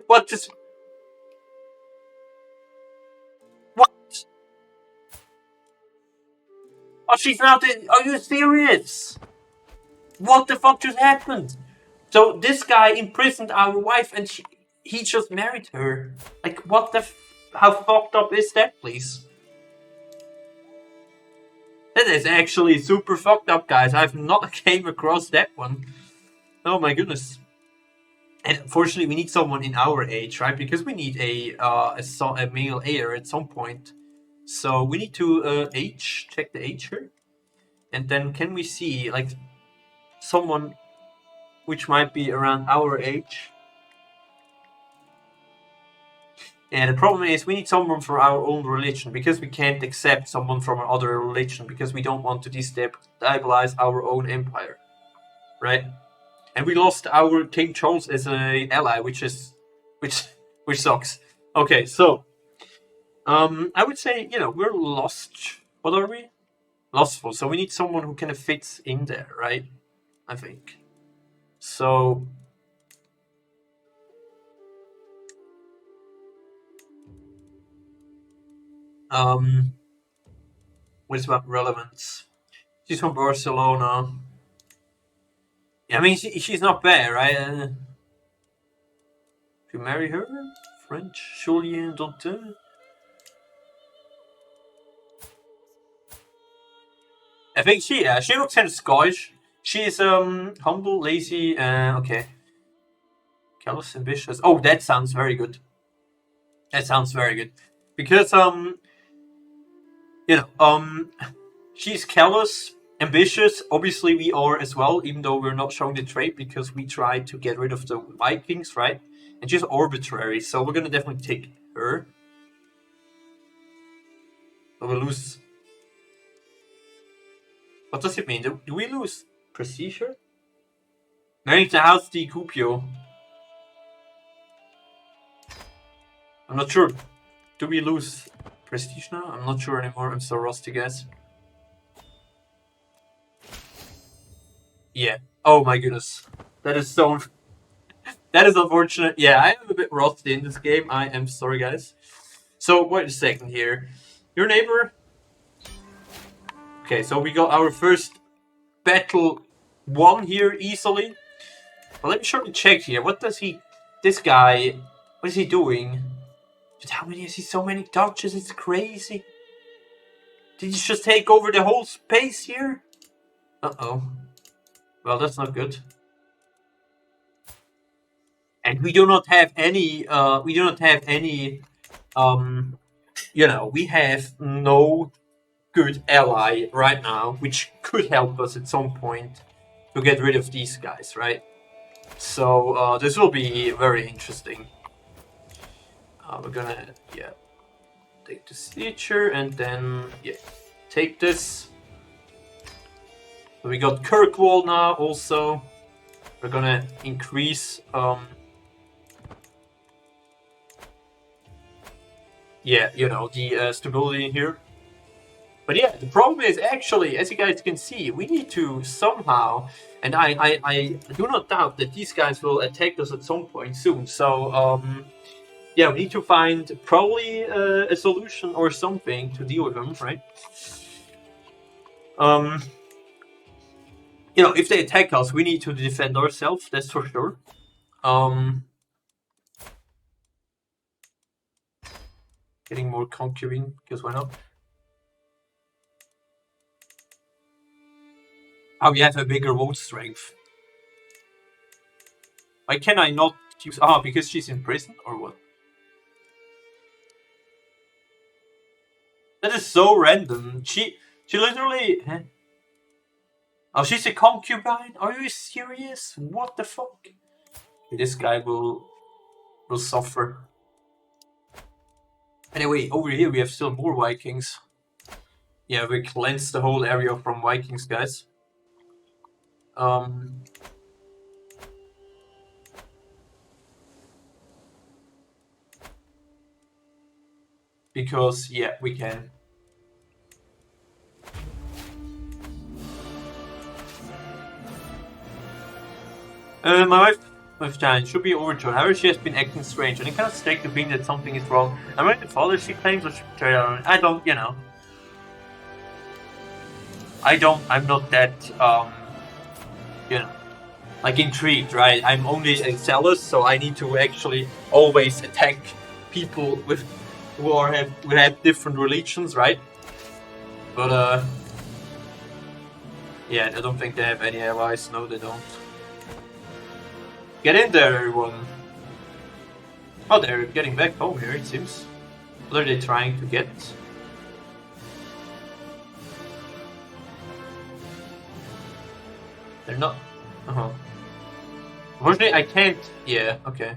What is... What? Oh, she's not in. Are you serious? What the fuck just happened? So this guy imprisoned our wife, and he just married her. Like, what the? How fucked up is that, please? That is actually super fucked up, guys. I've not came across that one. Oh my goodness. And unfortunately, we need someone in our age, right? Because we need a male heir at some point. So we need to check the age here, and then can we see like someone which might be around our age? And the problem is we need someone from our own religion, because we can't accept someone from another religion because we don't want to destabilize our own empire, right? And we lost our King Charles as an ally, which sucks. Okay, so I would say, you know, we're lost. What are we? Lostful. So we need someone who kind of fits in there, right? I think. So what is about relevance? She's from Barcelona. I mean, she's not bad, right? If you marry her, French, Julien Dantin. I think she looks kind of Scottish. She's humble, lazy, okay. Callous, ambitious. Oh, that sounds very good. That sounds very good. Because you know, she's callous, ambitious. Obviously, we are as well, even though we're not showing the trait because we tried to get rid of the Vikings, right? And she's arbitrary, so we're gonna definitely take her. But we'll lose. What does it mean? Do we lose prestige here? Marrying the house di Cupio. I'm not sure. Do we lose prestige now? I'm not sure anymore. I'm so rusty, guys. Yeah. Oh my goodness. That is so... That is unfortunate. Yeah, I am a bit rusty in this game. I am sorry, guys. So, wait a second here. Your neighbor... Okay, so we got our first battle won here easily. But let me shortly check here. What does he... This guy... What is he doing? But how many is he? So many touches, it's crazy. Did he just take over the whole space here? Uh-oh. Well, that's not good. And we do not have any, you know, we have no good ally right now, which could help us at some point to get rid of these guys, right? So, this will be very interesting. We're gonna, yeah, take this feature and then, yeah, take this. We got Kirkwall now also. We're gonna increase, yeah, you know, the stability here. But yeah, the problem is actually, as you guys can see, we need to somehow, and I do not doubt that these guys will attack us at some point soon. So, yeah, we need to find probably a solution or something to deal with them, right? You know, if they attack us, we need to defend ourselves, that's for sure. Getting more concubine, because why not? Oh, we have a bigger vote strength. Why can I not use... Ah, because she's in prison, or what? That is so random. She literally... Huh? Oh, she's a concubine? Are you serious? What the fuck? This guy will suffer. Anyway, over here we have still more Vikings. Yeah, we cleansed the whole area from Vikings, guys. Because, yeah, we can. My wife with Jan should be overjoyed. However, she has been acting strange, and I cannot stake the feeling that something is wrong. Am I the father she claims, or should I don't, you know. I'm not that, you know, like intrigued, right? I'm only a zealous, so I need to actually always attack people with who have different religions, right? But yeah, I don't think they have any allies. No, they don't. Get in there, everyone. Oh, they're getting back home here, it seems. What are they trying to get? They're not. Uh-huh. Unfortunately, I can't. Yeah, okay.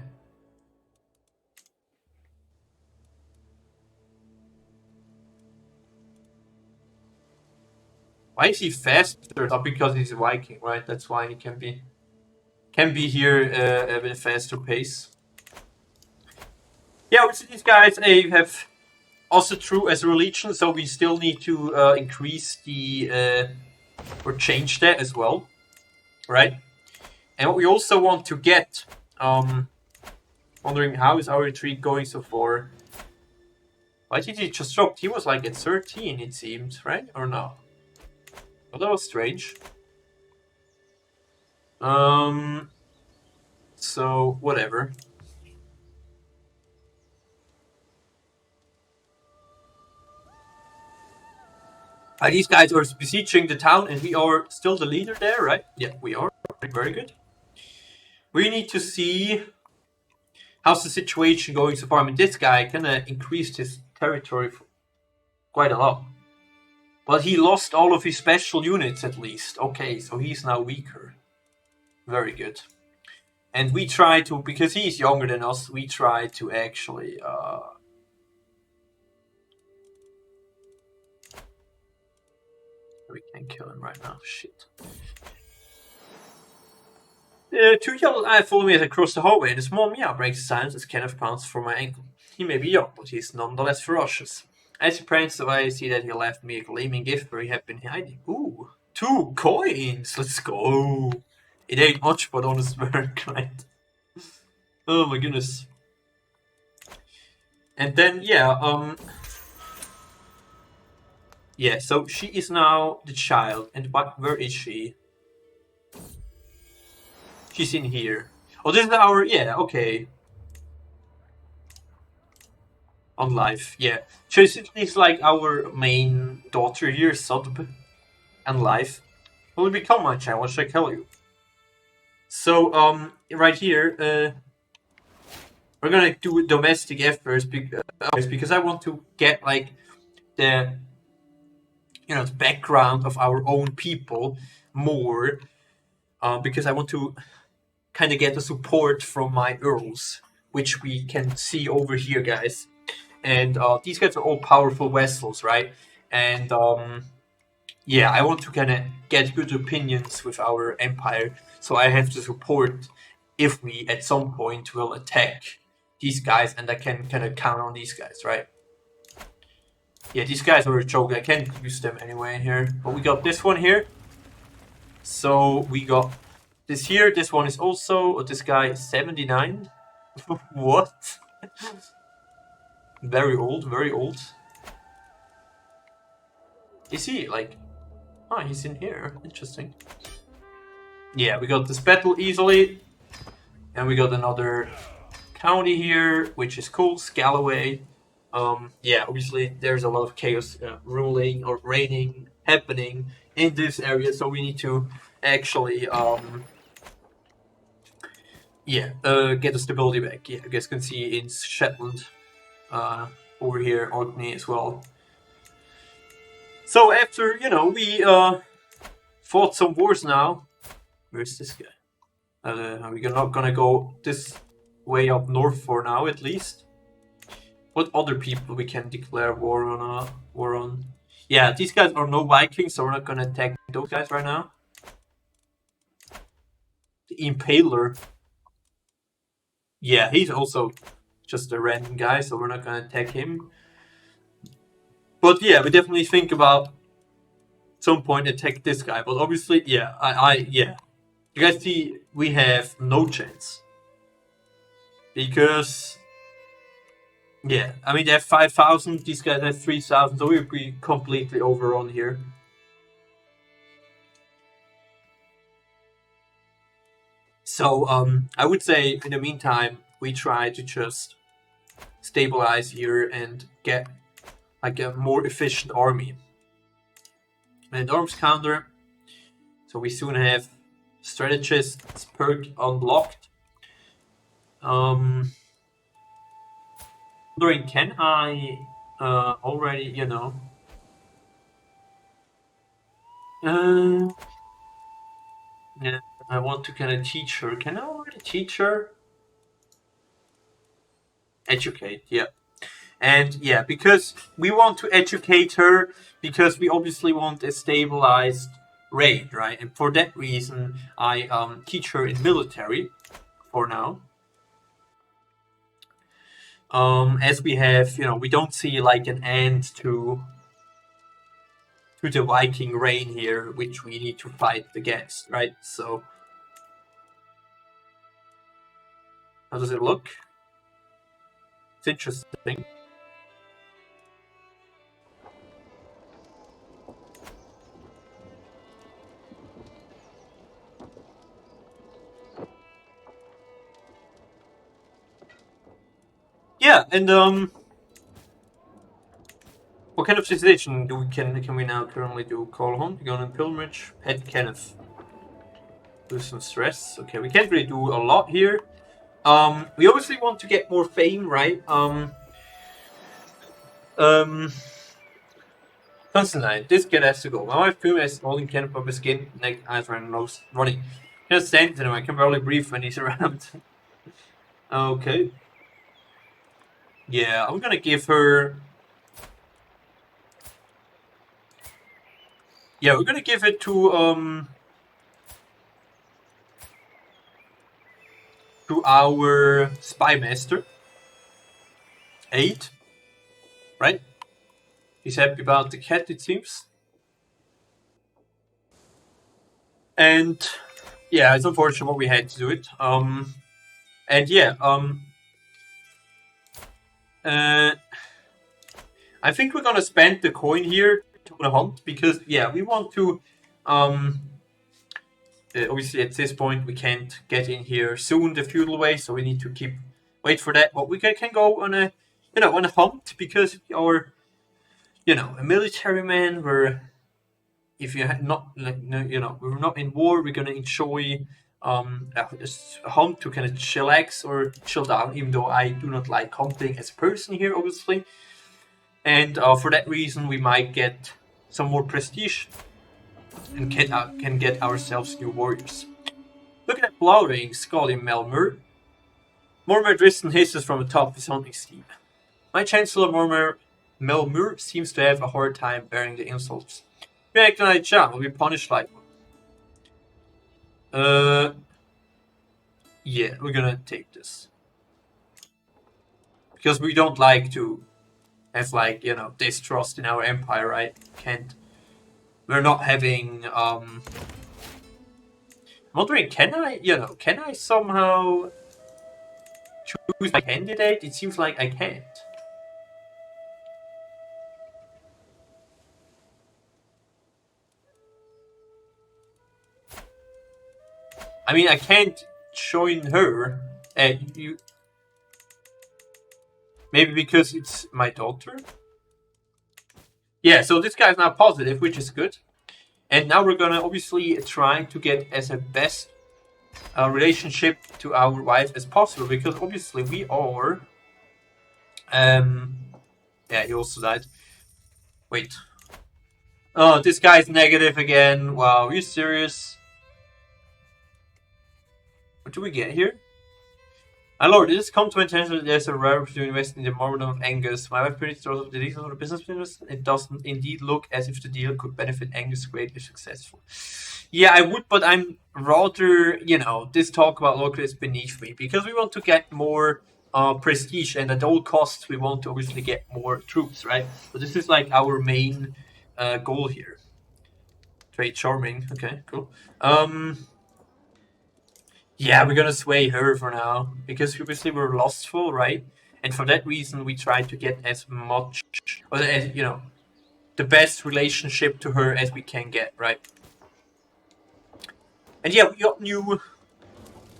Why is he faster? Not because he's a Viking, right? That's why he can be here at a faster pace. Yeah, which these guys have also true as a religion, so we still need to increase the or change that as well, right? And what we also want to get, wondering how is our retreat going so far? Why did he just drop? He was like at 13, it seemed, right? Or no? Well, that was strange. So whatever. These guys are besieging the town, and we are still the leader there, right? Yeah, we are. Very good. We need to see how's the situation going so far. I mean, this guy kind of increased his territory quite a lot. But he lost all of his special units at least. Okay, so he's now weaker. Very good. And we try to, because he's younger than us, we try to actually we can't kill him right now. Shit. Two yellow eyes follow me as I cross the hallway, and a small meow breaks the silence as Kenneth pounces for my ankle. He may be young, but he is nonetheless ferocious. As he pranks away, I see that he left me a gleaming gift where he had been hiding. Ooh, 2 coins! Let's go! It ain't much, but honest work, right? Oh my goodness. And then, yeah, yeah, so she is now the child, and where is she? She's in here. Oh, this is our, yeah, okay. On life, yeah. She's like our main daughter here, Sudb, and life. Will it become my child? What should I tell you? So, right here, we're gonna do domestic efforts because I want to get like the the background of our own people more, because I want to kind of get the support from my earls, which we can see over here, guys. And these guys are all powerful vessels, right? And yeah, I want to kind of get good opinions with our empire, so I have to support if we at some point will attack these guys, and I can kind of count on these guys, right? Yeah, these guys are a joke. I can't use them anyway here. But we got this one here. So we got this here. This one is also, this guy is 79. What? Very old, very old. Is he like... Oh, he's in here. Interesting. Yeah, we got this battle easily. And we got another county here, which is cool. Scalloway. Yeah, obviously there's a lot of chaos ruling or reigning happening in this area, so we need to actually get the stability back. Yeah, you guys can see in Shetland over here, Orkney as well. So after we fought some wars now. Where's this guy? We're not gonna go this way up north for now, at least. What other people we can declare war on? Yeah, these guys are no Vikings, so we're not gonna attack those guys right now. The Impaler. Yeah, he's also just a random guy, so we're not gonna attack him. But yeah, we definitely think about some point attack this guy. But obviously, yeah, yeah. You guys see, we have no chance. Because yeah, I mean, they have 5,000, these guys have 3,000, so we'll be completely overrun here. So I would say in the meantime we try to just stabilize here and get like a more efficient army. And arms counter. So we soon have strategists perk unlocked. Wondering, can I already, yeah, I want to kind of teach her. Can I already teach her? Educate, yeah. And yeah, because we want to educate her, because we obviously want a stabilized reign, right? And for that reason, I teach her in military for now. As we have, we don't see like an end to the Viking reign here, which we need to fight against, right? So, how does it look? It's interesting. Yeah, and what kind of civilization can we now currently do? Call home, go on pilgrimage, pet Kenneth. Do some stress. Okay, we can't really do a lot here. We obviously want to get more fame, right? Konstantin, this kid has to go. My wife Puma is holding Kenneth up his skin, neck, eyes, and nose, running. Can't stand to him. I can barely breathe when he's around. Okay. Yeah, I'm gonna give her. Yeah, we're gonna give it to our spy master. 8, right? He's happy about the cat, it seems. And yeah, it's unfortunate what we had to do it. And yeah, I think we're gonna spend the coin here to the hunt because yeah, we want to. Obviously, at this point, we can't get in here soon the feudal way, so we need to wait for that. But we can go on a on a hunt because our a military man. If you're not we're not in war, we're gonna enjoy a hunt to kind of chillax or chill down. Even though I do not like hunting as a person here, obviously. And for that reason, we might get some more prestige and can get ourselves new warriors. Look at flowering skull in Melmur. Mormor Driston hisses from the top of his hunting steed. My Chancellor Melmur seems to have a hard time bearing the insults. React on a jam will be punished like yeah, we're gonna take this. Because we don't like to have distrust in our empire, right? We're not having I'm wondering, can I somehow choose my candidate? It seems like I can't. I mean, I can't join her. You maybe because it's my daughter. Yeah, so this guy's now positive, which is good. And now we're gonna obviously try to get as a best relationship to our wife as possible because obviously we are. Yeah, he also died. Wait. Oh, this guy's negative again. Wow, are you serious? What do we get here? My lord, it has come to my attention that there's a rare to invest in the martyrdom of Angus. My wife pretty throws up the details of the business business. It doesn't indeed look as if the deal could benefit Angus greatly successful. Yeah, I would, but I'm rather, this talk about local is beneath me because we want to get more prestige, and at all costs, we want to obviously get more troops, right? So this is like our main goal here. Trade charming. Okay, cool. Yeah, we're gonna sway her for now because obviously we're lustful, right? And for that reason, we try to get as much, or as the best relationship to her as we can get, right? And yeah, we got new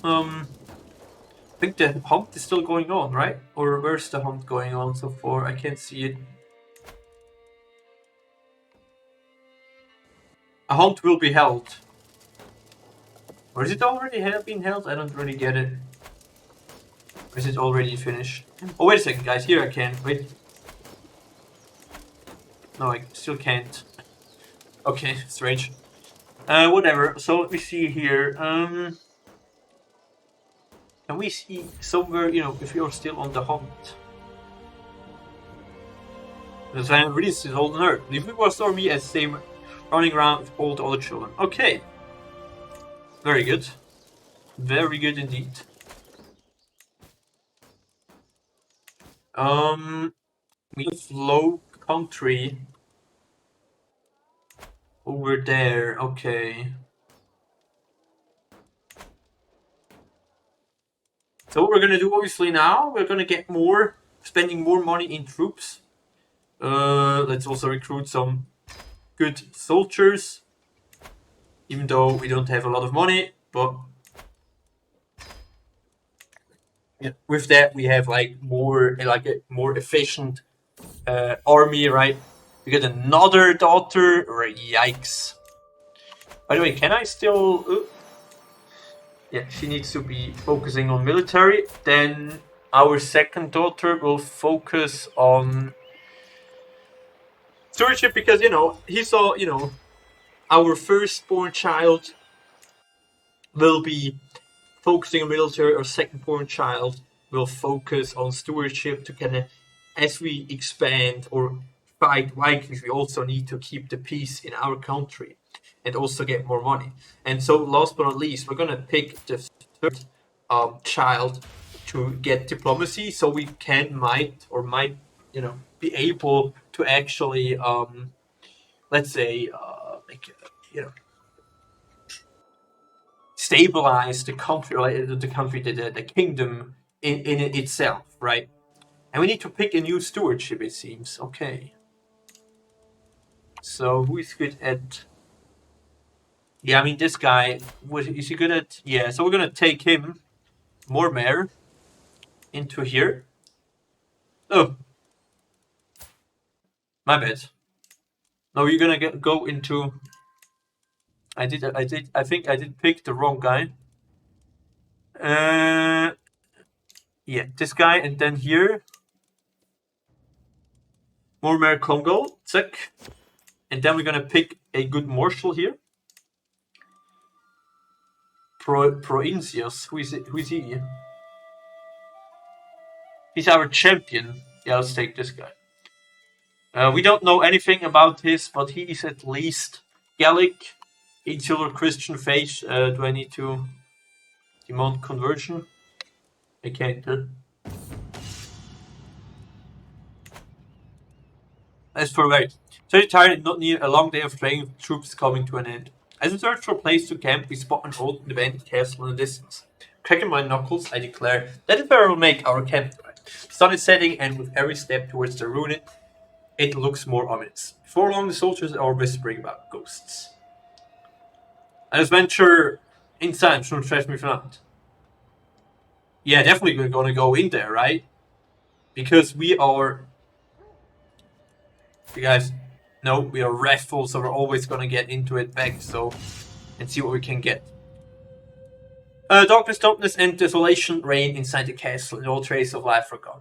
I think the hunt is still going on, right? Or where's the hunt going on so far? I can't see it. A hunt will be held. Or is it already been held? I don't really get it. Or is it already finished? Oh, wait a second, guys. Here I can. Wait. No, I still can't. Okay, strange. Whatever. So let me see here. Can we see somewhere, if you're still on the hunt? The plan releases all the nerd. The people saw me as same running around with all the other children. Okay. Very good. Very good indeed. We have low country over there. Okay. So what we're gonna do obviously now, we're gonna get spending more money in troops. Let's also recruit some good soldiers. Even though we don't have a lot of money, but yeah, with that we have a more efficient army, right? We got another daughter. Yikes! By the way, can I still? Yeah, she needs to be focusing on military. Then our second daughter will focus on stewardship because he saw our firstborn child will be focusing on military. Our second-born child will focus on stewardship to kind of, as we expand or fight Vikings, we also need to keep the peace in our country and also get more money. And so, last but not least, we're gonna pick the third child to get diplomacy, so we might be able to actually, let's say, stabilize the country, the kingdom in itself, right? And we need to pick a new stewardship, it seems. Okay. So who is good at? Yeah, I mean this guy. Is he good at? Yeah. So we're gonna take him, Mormer, into here. Oh, my bad. No, you're gonna go into. I think I did pick the wrong guy. Yeah, this guy, and then here, Mormer Congo, check. And then we're gonna pick a good marshal here. Proincius, who is it? Who is he? He's our champion. Yeah, let's take this guy. We don't know anything about his, but he is at least Gallic, insular Christian faith. Do I need to demand conversion? I can't. As for right. So tired and not near a long day of training with troops coming to an end. As we search for a place to camp, we spot an old and abandoned castle in the distance. Cracking my knuckles, I declare that is where we'll make our camp. The sun is setting, and with every step towards the ruin, it looks more ominous. Before long, the soldiers are whispering about ghosts. An adventure inside should fresh me from. Yeah, definitely we're gonna go in there, right? Because we are. You guys know we are wrathful, so we're always gonna get into it back. So and see what we can get. Darkness, and desolation reign inside the castle, and all trace of life are gone.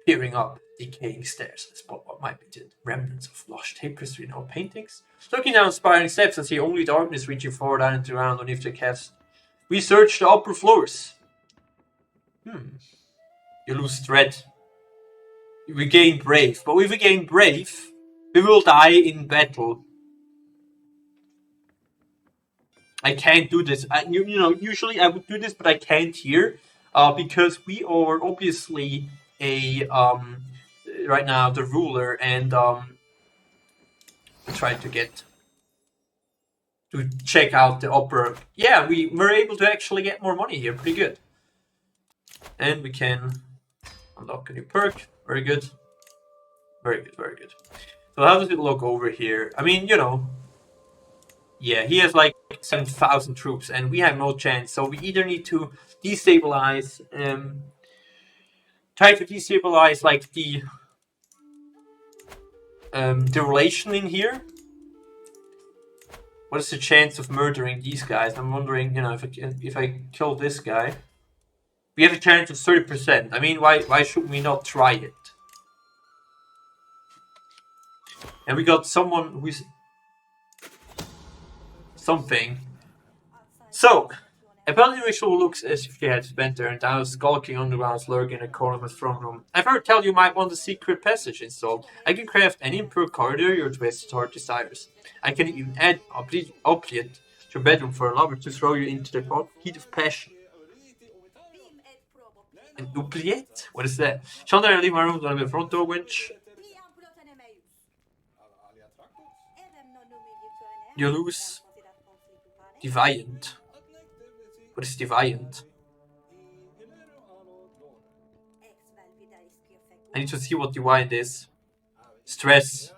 Peering up decaying stairs, I spot what might be the remnants of lost tapestry and old paintings. Looking down spiraling steps, I see only darkness reaching far down into the ground underneath the castle. We search the upper floors. You lose thread. We gain brave, but if we gain brave, we will die in battle. I can't do this. Usually I would do this, but I can't here, because we are obviously right now the ruler, and try to check out the upper. Yeah, we were able to actually get more money here. Pretty good. And we can unlock a new perk. Very good. Very good, very good. So how does it look over here? I mean, yeah, he has 7,000 troops, and we have no chance. So we either need to destabilize, try to destabilize like the relation in here. What is the chance of murdering these guys? I'm wondering, you know, if I kill this guy, we have a chance of 30%. I mean, why should we not try it? And we got someone who's something. So, apparently the ritual looks as if she had spent her entire skulking underground, lurking in a corner of the throne room. I've heard tell you might want a secret passage installed. I can craft any improved corridor your twisted heart desires. I can even add opiate to your bedroom for a lover to throw you into the hot heat of passion. An oubliette? What is that? Chandra, I leave my room on the front door winch. You lose. Deviant. What is deviant? I need to see what deviant is. Stress.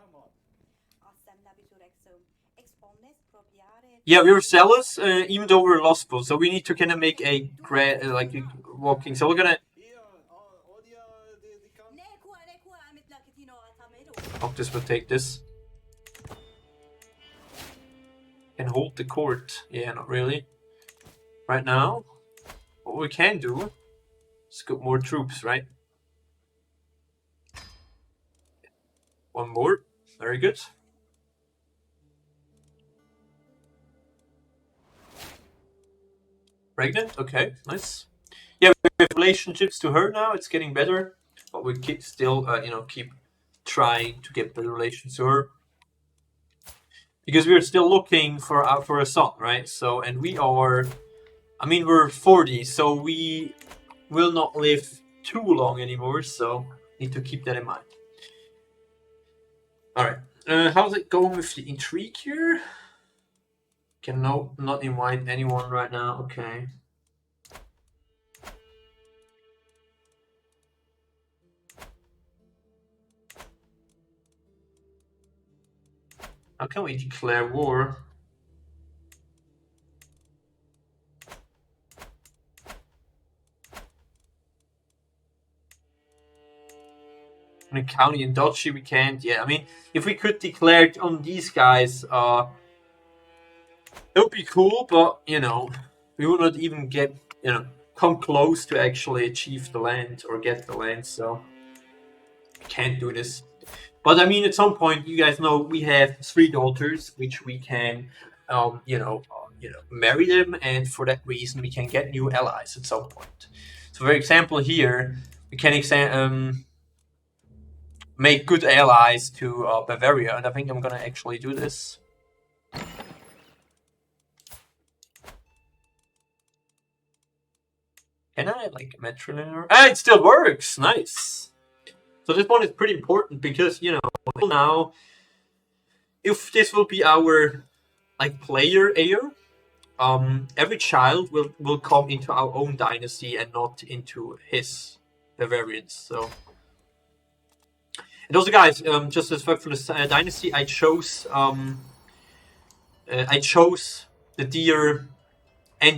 Yeah, we're zealous, even though we're lustful, so we need to kind of make a like walking. So we're gonna. Octus will take this. Can hold the court. Yeah, not really. Right now, what we can do is get more troops, right? One more. Very good. Pregnant? Okay, nice. Yeah, we have relationships to her now. It's getting better, but we keep still, keep trying to get better relations to her because we're still looking for a son, right? So, and we are, I mean, we're 40, so we will not live too long anymore. So, need to keep that in mind. All right, how's it going with the intrigue here? Can not invite anyone right now. Okay. How can we declare war? In a county in Duchy we can't. Yeah, I mean, if we could declare it on these guys, it would be cool, but, you know, we would not even get, come close to actually achieve the land or get the land, so we can't do this. But I mean, at some point, you guys know we have 3 daughters, which we can, marry them, and for that reason, we can get new allies at some point. So, for example, here we can make good allies to Bavaria, and I think I'm gonna actually do this. Can I like matrilinear? Ah, it still works. Nice. So this one is pretty important because, you know, now if this will be our like player heir, every child will come into our own dynasty and not into his Bavarians. So, and also, guys, just as for the dynasty, I chose the deer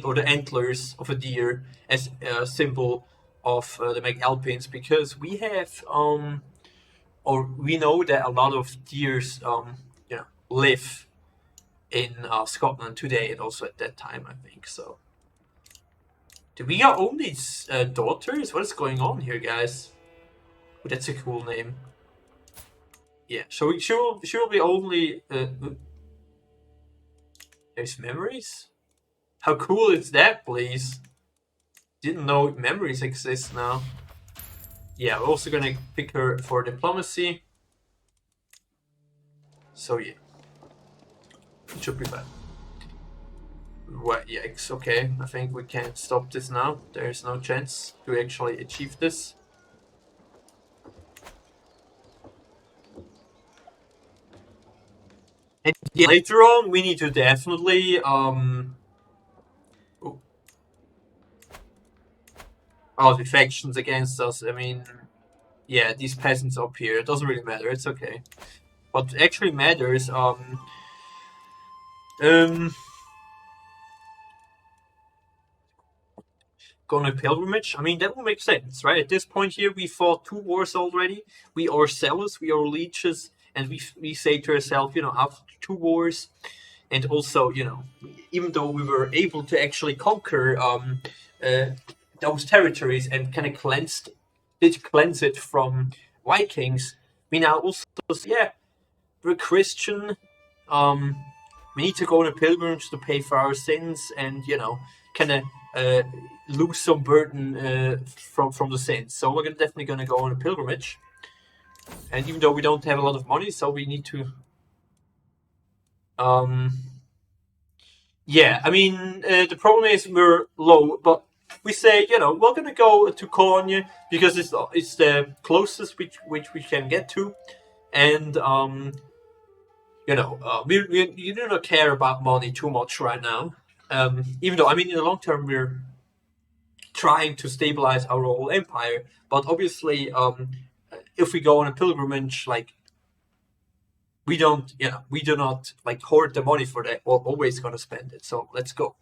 or the antlers of a deer as a symbol of the McAlpines because we have or we know that a lot of deers live in Scotland today and also at that time, I think. So, do we got only daughters? What is going on here, guys? Oh, that's a cool name. Yeah, so she will be only. There's memories. How cool is that, please? Didn't know memories exist now. Yeah, we're also gonna pick her for diplomacy. So yeah, it should be bad. What? Yikes! Okay, I think we can't stop this now. There is no chance to actually achieve this. And yeah, later on, we need to definitely the factions against us. I mean, yeah, these peasants up here. It doesn't really matter. It's okay. What actually matters, go on a pilgrimage. I mean, that would make sense, right? At this point here, we fought 2 wars already. We are zealous, we are leeches, and we say to ourselves, after 2 wars, and also, even though we were able to actually conquer those territories and kind of cleanse it from Vikings, we now also say, yeah, we're Christian. We need to go on a pilgrimage to pay for our sins, and kind of lose some burden from the sins. So we're definitely gonna go on a pilgrimage. And even though we don't have a lot of money, so we need to. Yeah, I mean, the problem is we're low, but we say, we're gonna go to Cologne because it's the closest which we can get to, and we do not care about money too much right now. Even though, I mean, in the long term, we're trying to stabilize our whole empire, but obviously, if we go on a pilgrimage, like, we do not like hoard the money for that. We're always gonna spend it. So let's go.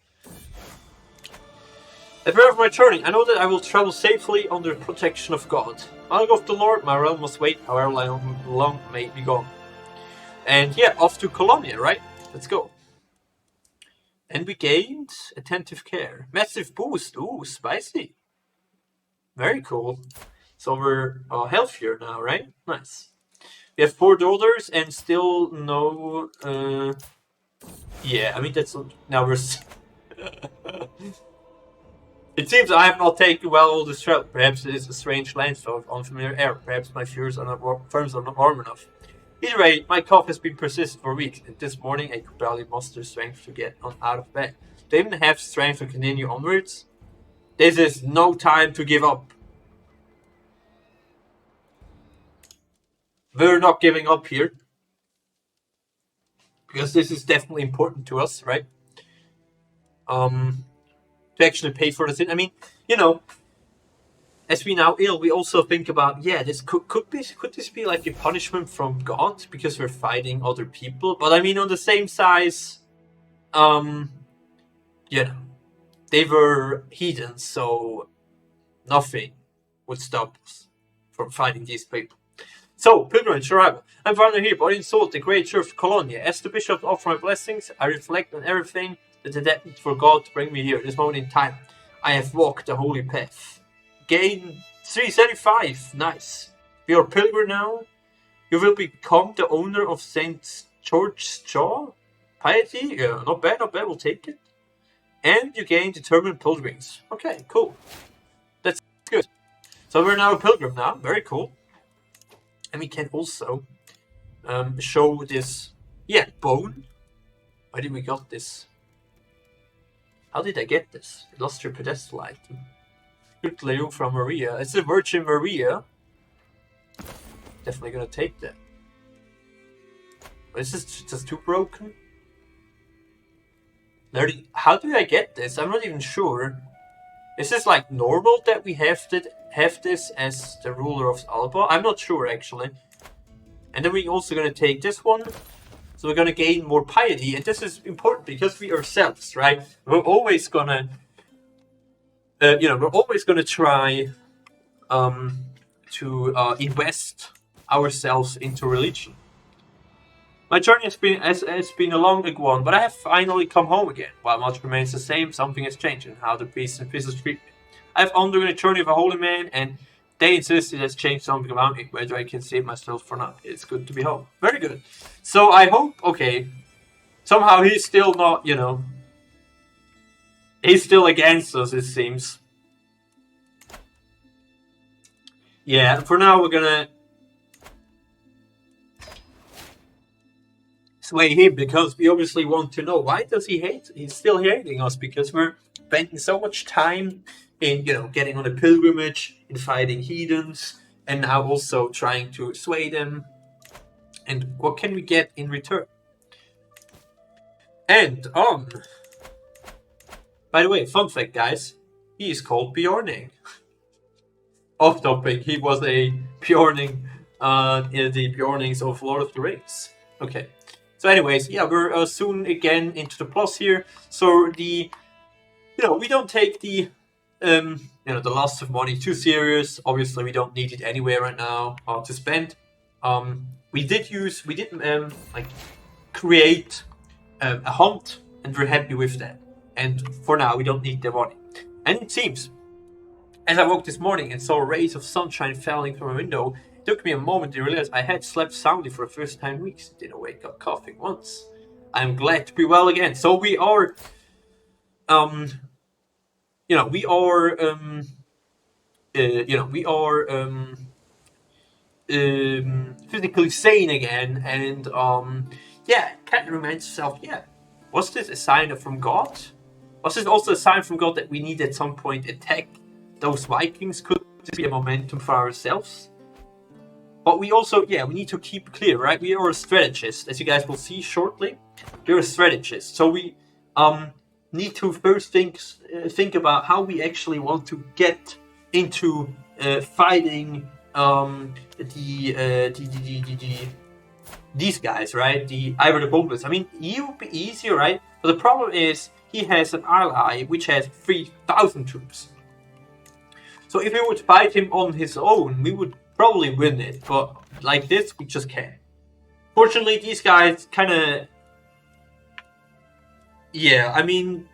At the of my journey, I know that I will travel safely under the protection of God. I'll go of the Lord, my realm must wait, however long may be gone. And yeah, off to Colonia, right? Let's go. And we gained attentive care. Massive boost. Ooh, spicy. Very cool. So we're healthier now, right? Nice. We have 4 daughters and still no... yeah, I mean, that's... Now we're... It seems I have not taken well all this travel. Perhaps it is a strange landfall of unfamiliar air. Perhaps my firms are not warm enough. Either way, my cough has been persistent for weeks, and this morning I could barely muster strength to get out of bed. Do I even have strength to continue onwards? This is no time to give up. We're not giving up here. Because this is definitely important to us, right? To actually pay for the sin. I mean, as we now ill, we also think about, yeah, this could this be like a punishment from God because we're fighting other people? But I mean, on the same size, they were heathens, so nothing would stop us from fighting these people. So, pilgrimage arrival. I'm finally here, body and soul, the great church of Colonia. As the bishop offer my blessings, I reflect on everything that I did for God to bring me here, this moment in time. I have walked the holy path. Gain 375. Nice. You're a pilgrim now. You will become the owner of St. George's Jaw. Piety? Yeah, not bad, we'll take it. And you gain determined pilgrims. Okay, cool. That's good. So we're now a pilgrim now. Very cool. And we can also show this, bone. Why did we got this? How did I get this? Illustrious pedestal item. Good Leo from Maria. It's the Virgin Maria. Definitely gonna take that. Is this just too broken? How do I get this? I'm not even sure. Is this like normal that we have this as the ruler of Alba? I'm not sure actually. And then we're also gonna take this one. So we're gonna gain more piety, and this is important because we ourselves, right? We're always gonna, try to invest ourselves into religion. My journey has been a long one, but I have finally come home again. While much remains the same, something has changed in how the priests and visitors treat me. I have undergone a journey of a holy man, and they insist it has changed something about me. Whether I can save myself for now. It's good to be home. Very good. So I hope, okay, somehow he's still not, he's still against us, it seems. Yeah, for now we're gonna sway him because we obviously want to know why does he hate? He's still hating us because we're spending so much time in, getting on a pilgrimage, in fighting heathens, and now also trying to sway them. And what can we get in return? And by the way, fun fact, guys, he is called Bjorning. Off topic, he was a Bjorning in the Bjornings of Lord of the Rings. Okay. So anyways, yeah, we're soon again into the plus here. So we don't take the the loss of money too serious. Obviously, we don't need it anywhere right now to spend. We did like create a hunt, and we're happy with that. And for now, we don't need the money. And it seems, as I woke this morning and saw rays of sunshine falling from a window, it took me a moment to realize I had slept soundly for the first time in weeks. Didn't wake up coughing once. I'm glad to be well again. So we are, um, we are, we are physically sane again, and Cat reminds himself, was this a sign from God? Was this also a sign from God that we need at some point attack those Vikings? Could this be a momentum for ourselves? But we also, we need to keep clear, right? We are a strategist, as you guys will see shortly. We're a strategist, so we need to first think about how we actually want to get into fighting these guys, right? Ivor the Boneless. I mean, he would be easier, right? But the problem is he has an ally which has 3,000 troops. So if we would fight him on his own, we would probably win it. But like this, we just can't. Fortunately, these guys kind of... Yeah, I mean,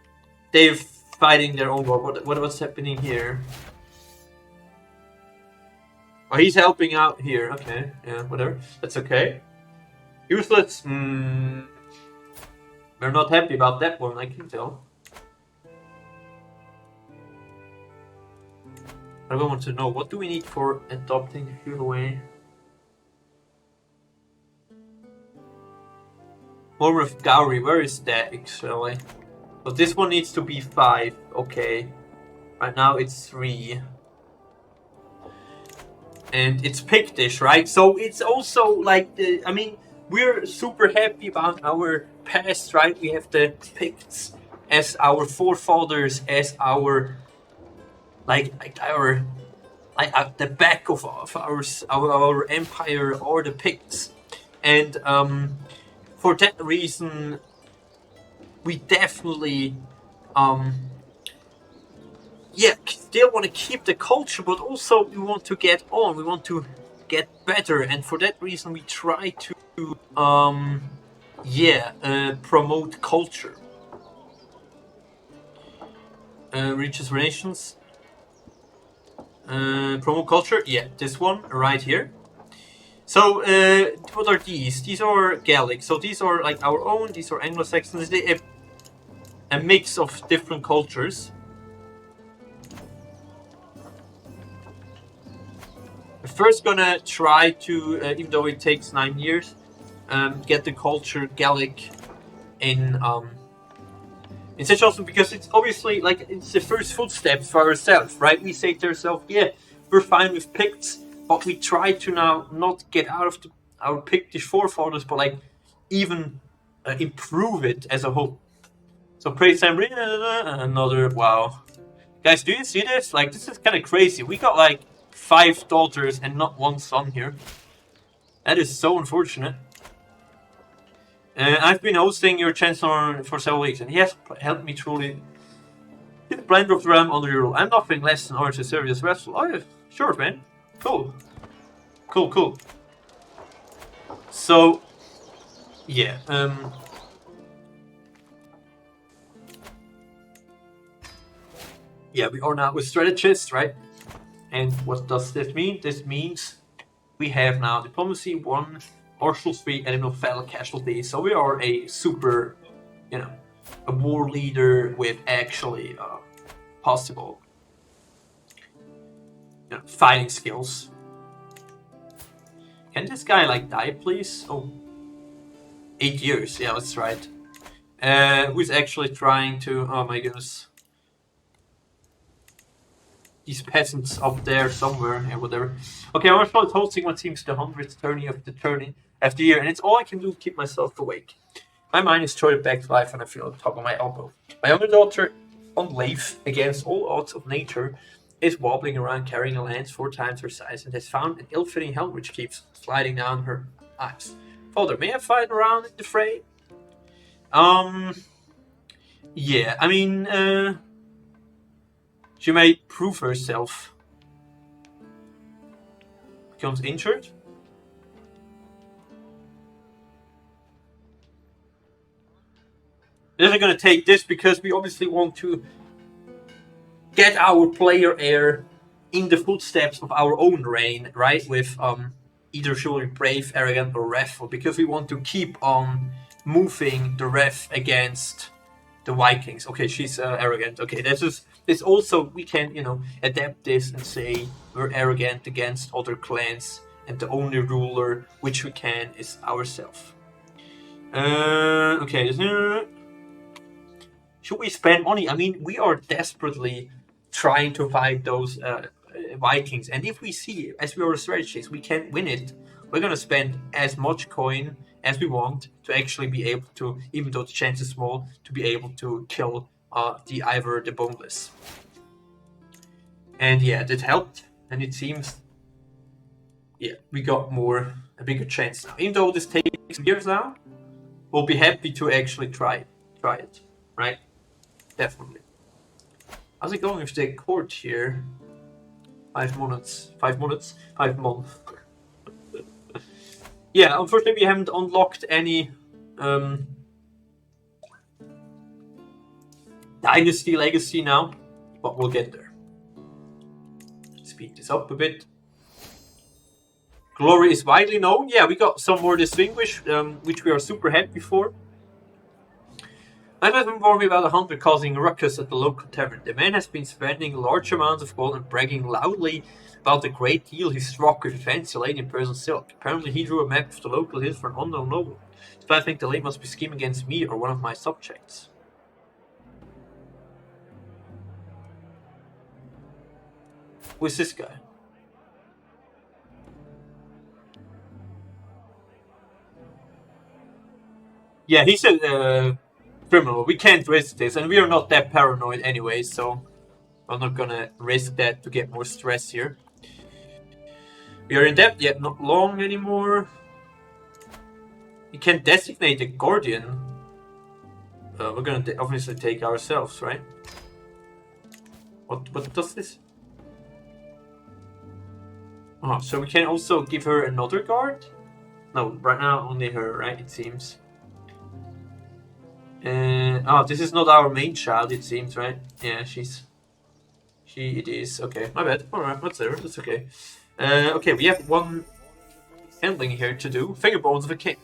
they're fighting their own war. What's happening here? Oh, he's helping out here. Okay, yeah, whatever. That's okay. Useless. We're not happy about that one, I can tell. I want to know, what do we need for adopting the feudal way? More of dowry, where is that actually? But this one needs to be 5, okay. Right now it's 3. And it's Pictish, right? So it's also like, we're super happy about our past, right? We have the Picts as our forefathers, as our the back of our empire, or the Picts, and for that reason, we definitely still want to keep the culture, but also we want to get on. We want to get better, and for that reason, we try to promote culture. Reaches relations. Promote culture. Yeah, this one right here. So what are these? These are Gaelic. So these are like our own. These are Anglo-Saxons. A mix of different cultures. We're first gonna try to, even though it takes 9 years, get the culture Gaelic in such also, because it's obviously like it's the first footsteps for ourselves, right? We say to ourselves, yeah, we're fine with Picts, but we try to now not get out of our Pictish forefathers, but like even improve it as a whole. So praise time, another wow, guys, do you see this? Like, this is kind of crazy. We got like 5 daughters and not 1 son here. That is so unfortunate. I've been hosting your chancellor for several weeks, and he has helped me truly get the blender of the realm under your rule. I'm nothing less than honored to serve you as vessel. Oh, yeah, sure, man. Cool. Cool. So, yeah. We are now with strategists, right? And what does this mean? This means we have now diplomacy 1, martial 3, and fell casualties. So we are a super, a war leader with actually possible, fighting skills. Can this guy like die, please? Oh, 8 years. Yeah, that's right. Who's actually trying to? Oh my goodness. These peasants up there somewhere, and whatever. Okay, I'm also hosting what seems the 100th tourney of the year, and it's all I can do to keep myself awake. My mind is throwing back to life, and I feel on top of my elbow. My younger daughter, on leave, against all odds of nature, is wobbling around carrying a lance 4 times her size, and has found an ill-fitting helmet which keeps sliding down her eyes. Father, may I fight around in the fray? She may prove herself. Becomes injured. We're gonna take this because we obviously want to get our player heir in the footsteps of our own reign, right? With either surely brave, arrogant, or wrathful, because we want to keep on moving the ref against the Vikings. Okay, she's arrogant. Okay, this also we can adapt this and say we're arrogant against other clans, and the only ruler which we can is ourselves. Okay. Should we spend money? I mean, we are desperately trying to fight those Vikings, and if we see, as we are strategists, we can win it, we're gonna spend as much coin as we want to actually be able to, even though the chance is small, to be able to kill the Ivor the Boneless. And yeah, that helped, and it seems, yeah, we got a bigger chance now. Even though this takes years now, we'll be happy to actually try it, right? Definitely. How's it going with the court here? 5 months. 5 months? 5 months. Yeah, unfortunately we haven't unlocked any Dynasty Legacy now, but we'll get there. Speed this up a bit. Glory is widely known. Yeah, we got some more distinguished, which we are super happy for. I'm informed me about a hunter causing a ruckus at the local tavern. The man has been spending large amounts of gold and bragging loudly about the great deal he struck with a fancy lady in person silk. Apparently he drew a map of the local hills for an unknown noble. So I think the lady must be scheming against me or one of my subjects. Who is this guy? Yeah, he's a criminal. We can't risk this, and we are not that paranoid anyway, so I'm not gonna risk that to get more stress here. We are in debt, yet not long anymore. We can designate a guardian. We're gonna obviously take ourselves, right? What does this? Oh, so we can also give her another guard? No, right now only her, right? It seems. Oh, this is not our main child, it seems, right? Yeah, it is. Okay, my bad. Alright, whatever, that's okay. Okay, we have one handling here to do. Fingerbones of a king.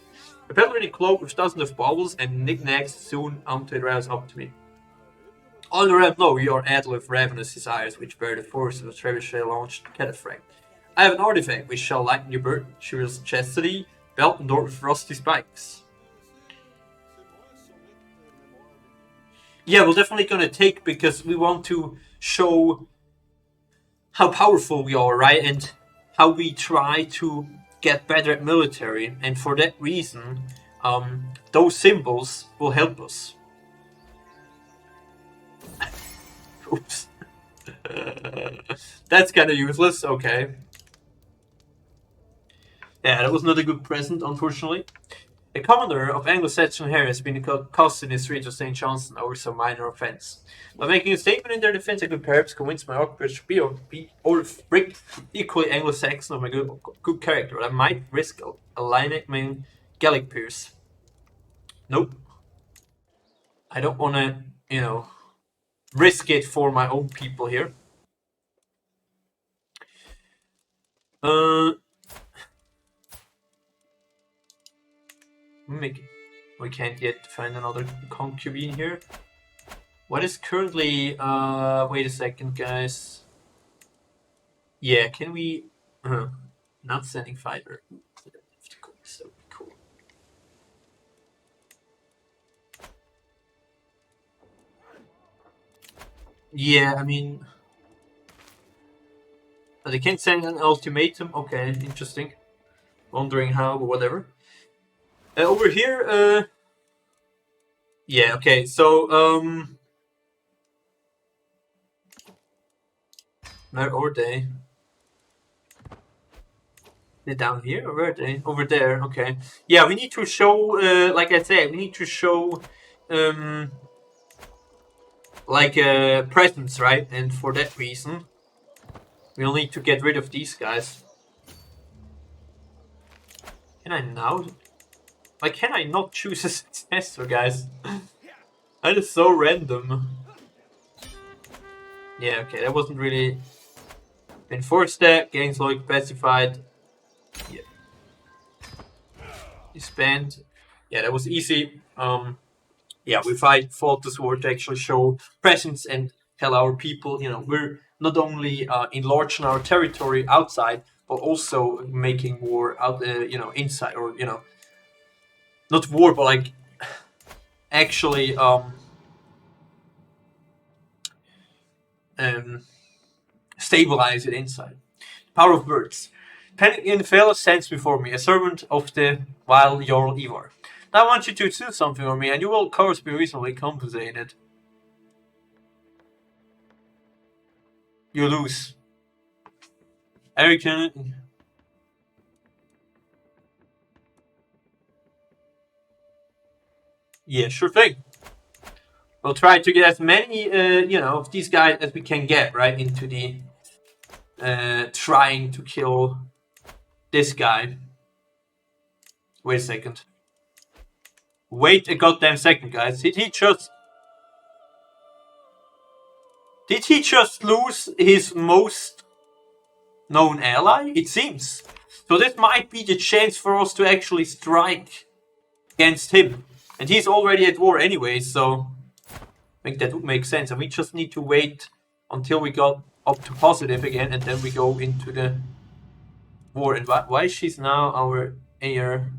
A peddler in a cloak with dozens of baubles and knickknacks soon unto it rouse up to me. All the realm know you are addled with ravenous desires, which bear the force of a trebuchet launched cataphract. I have an artifact which shall lighten your burden. Shivers chastity, belt and door with rusty spikes. Yeah, we're definitely gonna take, because we want to show how powerful we are, right? And how we try to get better at military. And for that reason, those symbols will help us. Oops. That's kind of useless, okay. Yeah, that was not a good present, unfortunately. A commander of Anglo-Saxon hair has been accosted in the streets of St. Johnstone over some minor offence. By making a statement in their defence, I could perhaps convince my occupants to be or break equally Anglo-Saxon of my good character. I might risk a line Gallic Pierce. Nope. I don't want to, risk it for my own people here. We can't yet find another concubine here. What is currently... wait a second, guys. Yeah, can we... not sending fighter. So cool. Yeah, I mean... they can't send an ultimatum? Okay, interesting. Wondering how, but whatever. Over here, yeah, okay, so, where are they? They're down here, or where are they? Over there, okay. Yeah, we need to show, like I said, we need to show, like presence, right? And for that reason, we'll need to get rid of these guys. Can I now? Like, can I not choose a successor, guys? That is so random. Yeah, okay, that wasn't really enforced there. Gains logic pacified. Yeah. Disband. Yeah, that was easy. Yeah, we fought the sword to actually show presence and tell our people, we're not only enlarging our territory outside, but also making war out, inside, or not war, but like actually stabilize it inside. Power of words. Panic in Fel stands before me, a servant of the vile Jarl Ivar. Now I want you to do something for me, and you will of course be reasonably compensated. You lose. Eric can... Yeah, sure thing. We'll try to get as many, of these guys as we can get, right, into the trying to kill this guy. Wait a second. Wait a goddamn second, guys. Did he just lose his most known ally? It seems. So this might be the chance for us to actually strike against him. And he's already at war anyway, so I think that would make sense. And we just need to wait until we got up to positive again, and then we go into the war. And why she's now our heir?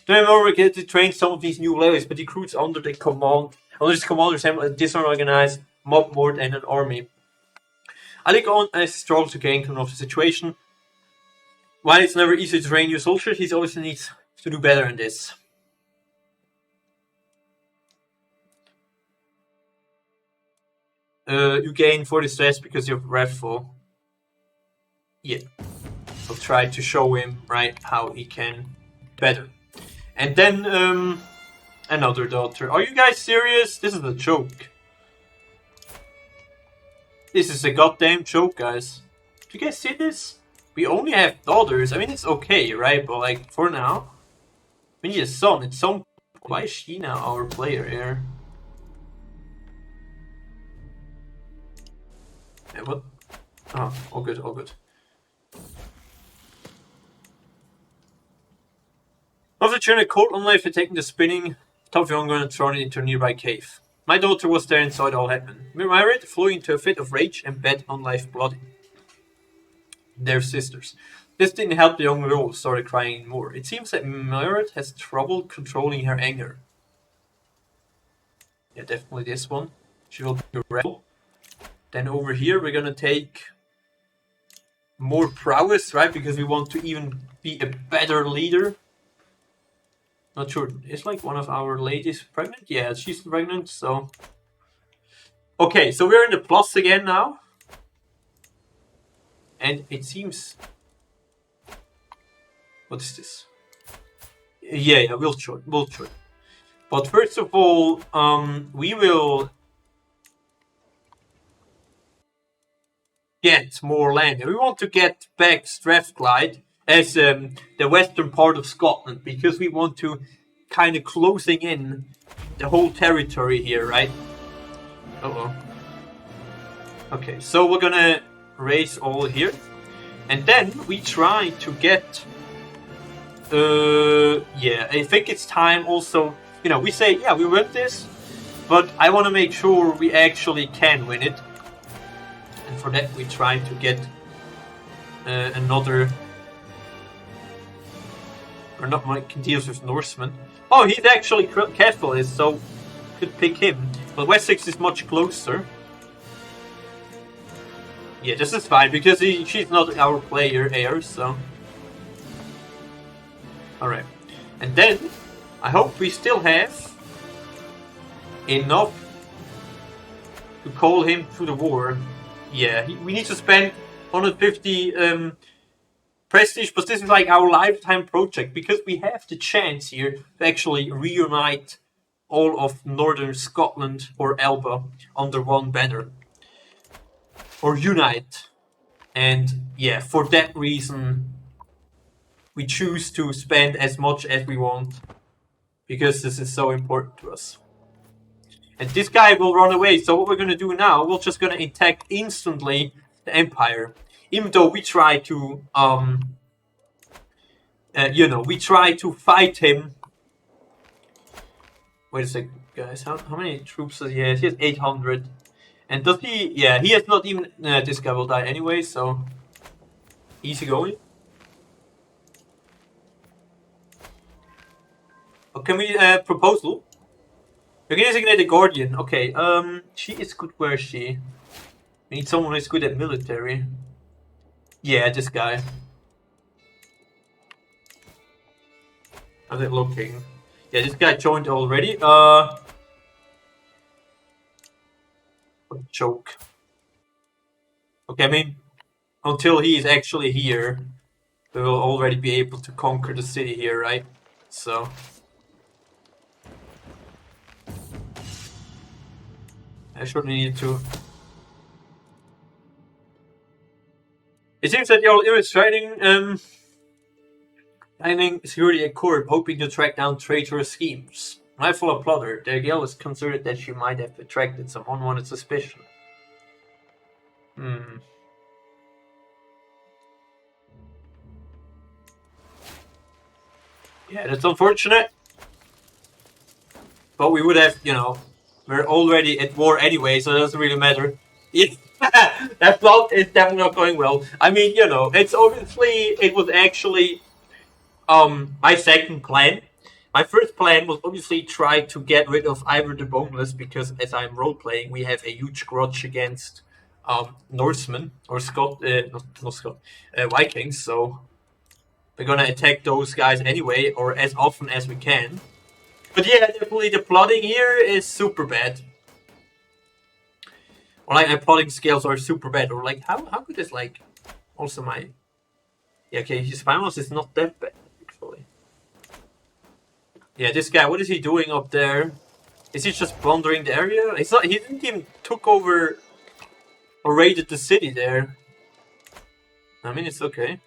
Remember, we get to train some of these new levels, but recruits under his command resemble a disorganized mob more than an army. I look on as he struggles to gain control of the situation. While it's never easy to train new soldiers, he always needs to do better in this. You gain 40 stress because you're wrathful. Yeah. I'll try to show him, right, how he can better. And then, another daughter. Are you guys serious? This is a joke. This is a goddamn joke, guys. Do you guys see this? We only have daughters. I mean, it's okay, right? But, like, for now, we need a son. It's some... Why is she now our player here? Yeah, what? Oh, all good, all good. After turning a cold on life and taking the spinning top young gun and thrown it into a nearby cave. My daughter was there and saw it all happen. Myrit flew into a fit of rage and bet on life bloody. Their sisters. This didn't help the young girl, started crying more. It seems that Myrit has trouble controlling her anger. Yeah, definitely this one. She will be a rebel. Then over here we're gonna take more prowess, right? Because we want to even be a better leader. Not sure. Is like one of our ladies pregnant? Yeah, she's pregnant, so... Okay, so we're in the plus again now. And it seems... What is this? Yeah, we'll try. But first of all, we will... get more land. We want to get back Strathclyde as the western part of Scotland, because we want to kind of closing in the whole territory here, right? Uh-oh. Okay, so we're gonna raise all here, and then we try to get yeah, I think it's time also, we say, yeah, we win this, but I want to make sure we actually can win it. And for that we try to get another... Or not, Mike deals with Norsemen. Oh, he's actually capitalist, so could pick him. But Wessex is much closer. Yeah, this is fine, because she's not our player heir, so... Alright. And then, I hope we still have enough to call him to the war. Yeah, we need to spend 150 prestige, but this is like our lifetime project, because we have the chance here to actually reunite all of northern Scotland or Alba under one banner. Or unite. And yeah, for that reason, we choose to spend as much as we want. Because this is so important to us. And this guy will run away, so what we're gonna do now, we're just gonna attack instantly the Empire. Even though we try to, we try to fight him. Wait a second, guys, how many troops does he have? He has 800. And does he, yeah, he has not even, this guy will die anyway, so easy going. Oh, can we, proposal? You can designate a guardian. Okay, she is good. Where is she? We need someone who's good at military. Yeah, this guy. How's it looking? Yeah, this guy joined already. What a joke. Okay, I mean, until he is actually here, we will already be able to conquer the city here, right? So. I shouldn't need to. It seems that Jarl is trying security at court, hoping to track down traitorous schemes. Rifle a plotter. The girl is concerned that she might have attracted some unwanted suspicion. Yeah, that's unfortunate. But we would have, we're already at war anyway, so it doesn't really matter. Yeah, that plot is definitely not going well. I mean, it's obviously, it was actually my second plan. My first plan was obviously try to get rid of Ivor the Boneless, because as I'm role-playing, we have a huge grudge against Norsemen, or Vikings, so we're gonna attack those guys anyway, or as often as we can. But yeah, definitely the plotting here is super bad. Or like my plotting skills are super bad, or like how good is like also my... Yeah, okay, his finals is not that bad, actually. Yeah, this guy, what is he doing up there? Is he just plundering the area? He's not, he didn't even took over or raided the city there. I mean, it's okay.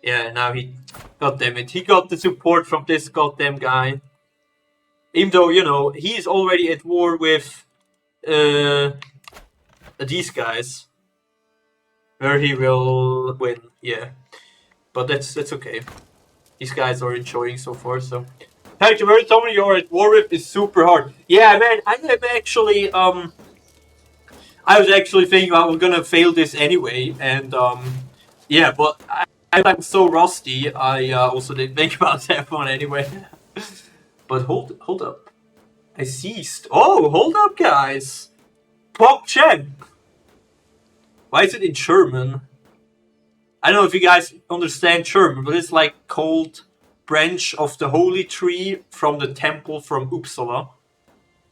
Yeah, now he... God damn it, he got the support from this goddamn guy. Even though, he's already at war with these guys. Where he will win, yeah. But that's okay. These guys are enjoying so far, so... Character where someone you're at war with is super hard. Yeah, man, I am actually, I was actually thinking I was gonna fail this anyway, and, yeah, but I'm so rusty, I also didn't think about that one anyway. But hold up. I seized. Oh, hold up, guys. Pop Chen. Why is it in German? I don't know if you guys understand German, but it's like called branch of the holy tree from the temple from Uppsala,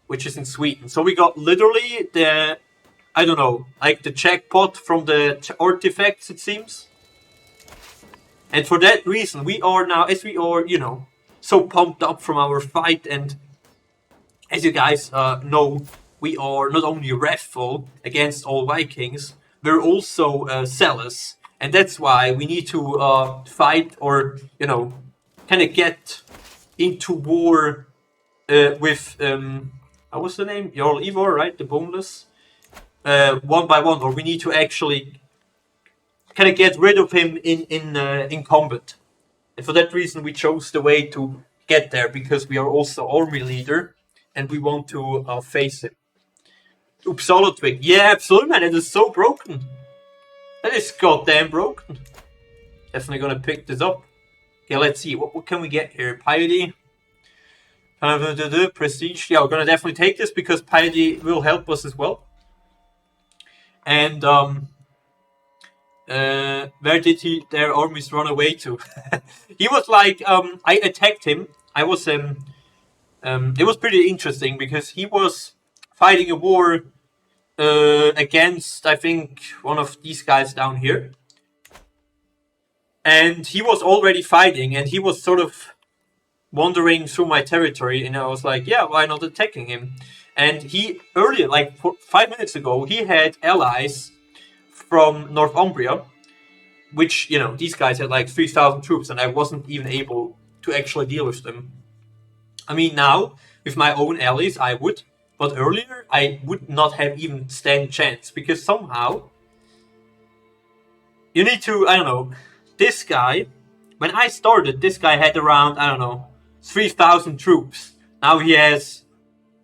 which is in Sweden. So we got literally the, I don't know, like the jackpot from the artifacts, it seems. And for that reason, we are now, as we are, so pumped up from our fight, and as you guys know, we are not only wrathful against all Vikings, we're also zealous, and that's why we need to fight, or kind of get into war with what was the name? Jarl Ivor, right? The Boneless. One by one, or we need to actually kind of get rid of him in combat. And for that reason, we chose the way to get there, because we are also army leader, and we want to face him. Uppsala Twig. Yeah, absolutely, man. It is so broken. That is goddamn broken. Definitely gonna pick this up. Okay, let's see. What can we get here? Piety. Prestige. Yeah, we're gonna definitely take this, because piety will help us as well. And where did their armies run away to? He was like, I attacked him. I was it was pretty interesting, because he was fighting a war against, I think, one of these guys down here. And he was already fighting, and he was sort of wandering through my territory, and I was like, yeah, why not attacking him? And he earlier, like 5 minutes ago, he had allies from Northumbria, which, you know, these guys had like 3,000 troops, and I wasn't even able to actually deal with them. I mean, now with my own allies, I would, but earlier I would not have even stand a chance, because somehow you need to, I don't know, this guy, when I started, this guy had around, I don't know, 3,000 troops. Now he has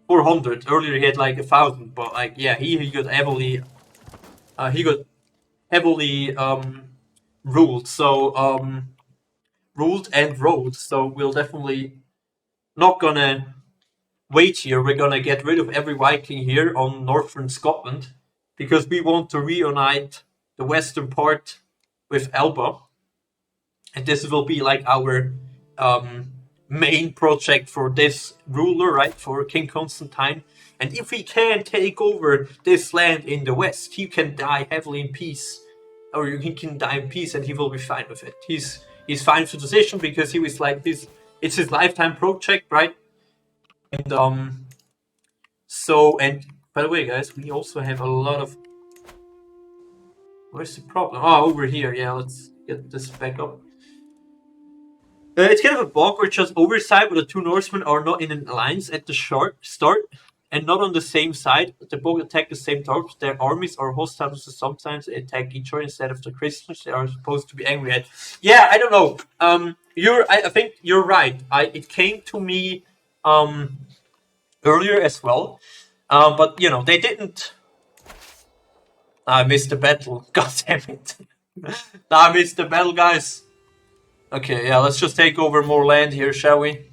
400. Earlier he had like 1,000, but like, yeah, he got heavily, ruled. So ruled and rolled. So we'll definitely not gonna wait here. We're gonna get rid of every Viking here on northern Scotland, because we want to reunite the western part with Alba, and this will be like our main project for this ruler, right? For King Konstantin. And if he can take over this land in the west, he can die heavily in peace, or he can die in peace, and he will be fine with it. He's fine with the decision, because he was like this. It's his lifetime project, right? And so, and by the way, guys, we also have a lot of. Where's the problem? Oh, over here. Yeah, let's get this back up. It's kind of a bug where just oversight, where the two Norsemen are not in an alliance at the start and not on the same side. They both attack the same target. Their armies are hostile, so sometimes they attack each other instead of the Christians they are supposed to be angry at. Yeah, I don't know. I think you're right. It came to me earlier as well, but you know, they didn't. I missed the battle. God damn it! I missed the battle, guys. Okay, yeah, let's just take over more land here, shall we?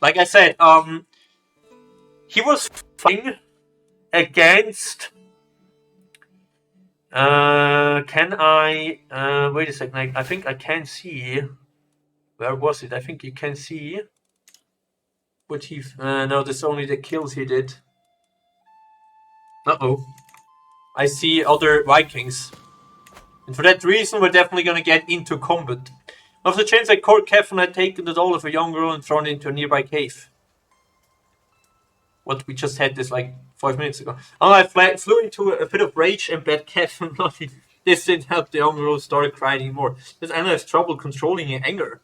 Like I said, he was fighting against. Can I? Wait a second. I think I can see. Where was it? I think you can see. What he? No, that's only the kills he did. Uh-oh. I see other Vikings. And for that reason, we're definitely gonna get into combat. Of the chance that Court Kefren had taken the doll of a young girl and thrown it into a nearby cave. What, we just had this like 5 minutes ago. Oh, I flew into a bit of rage and bet Kefren. This didn't help. The young girl started crying anymore. Does Anna have trouble controlling her anger?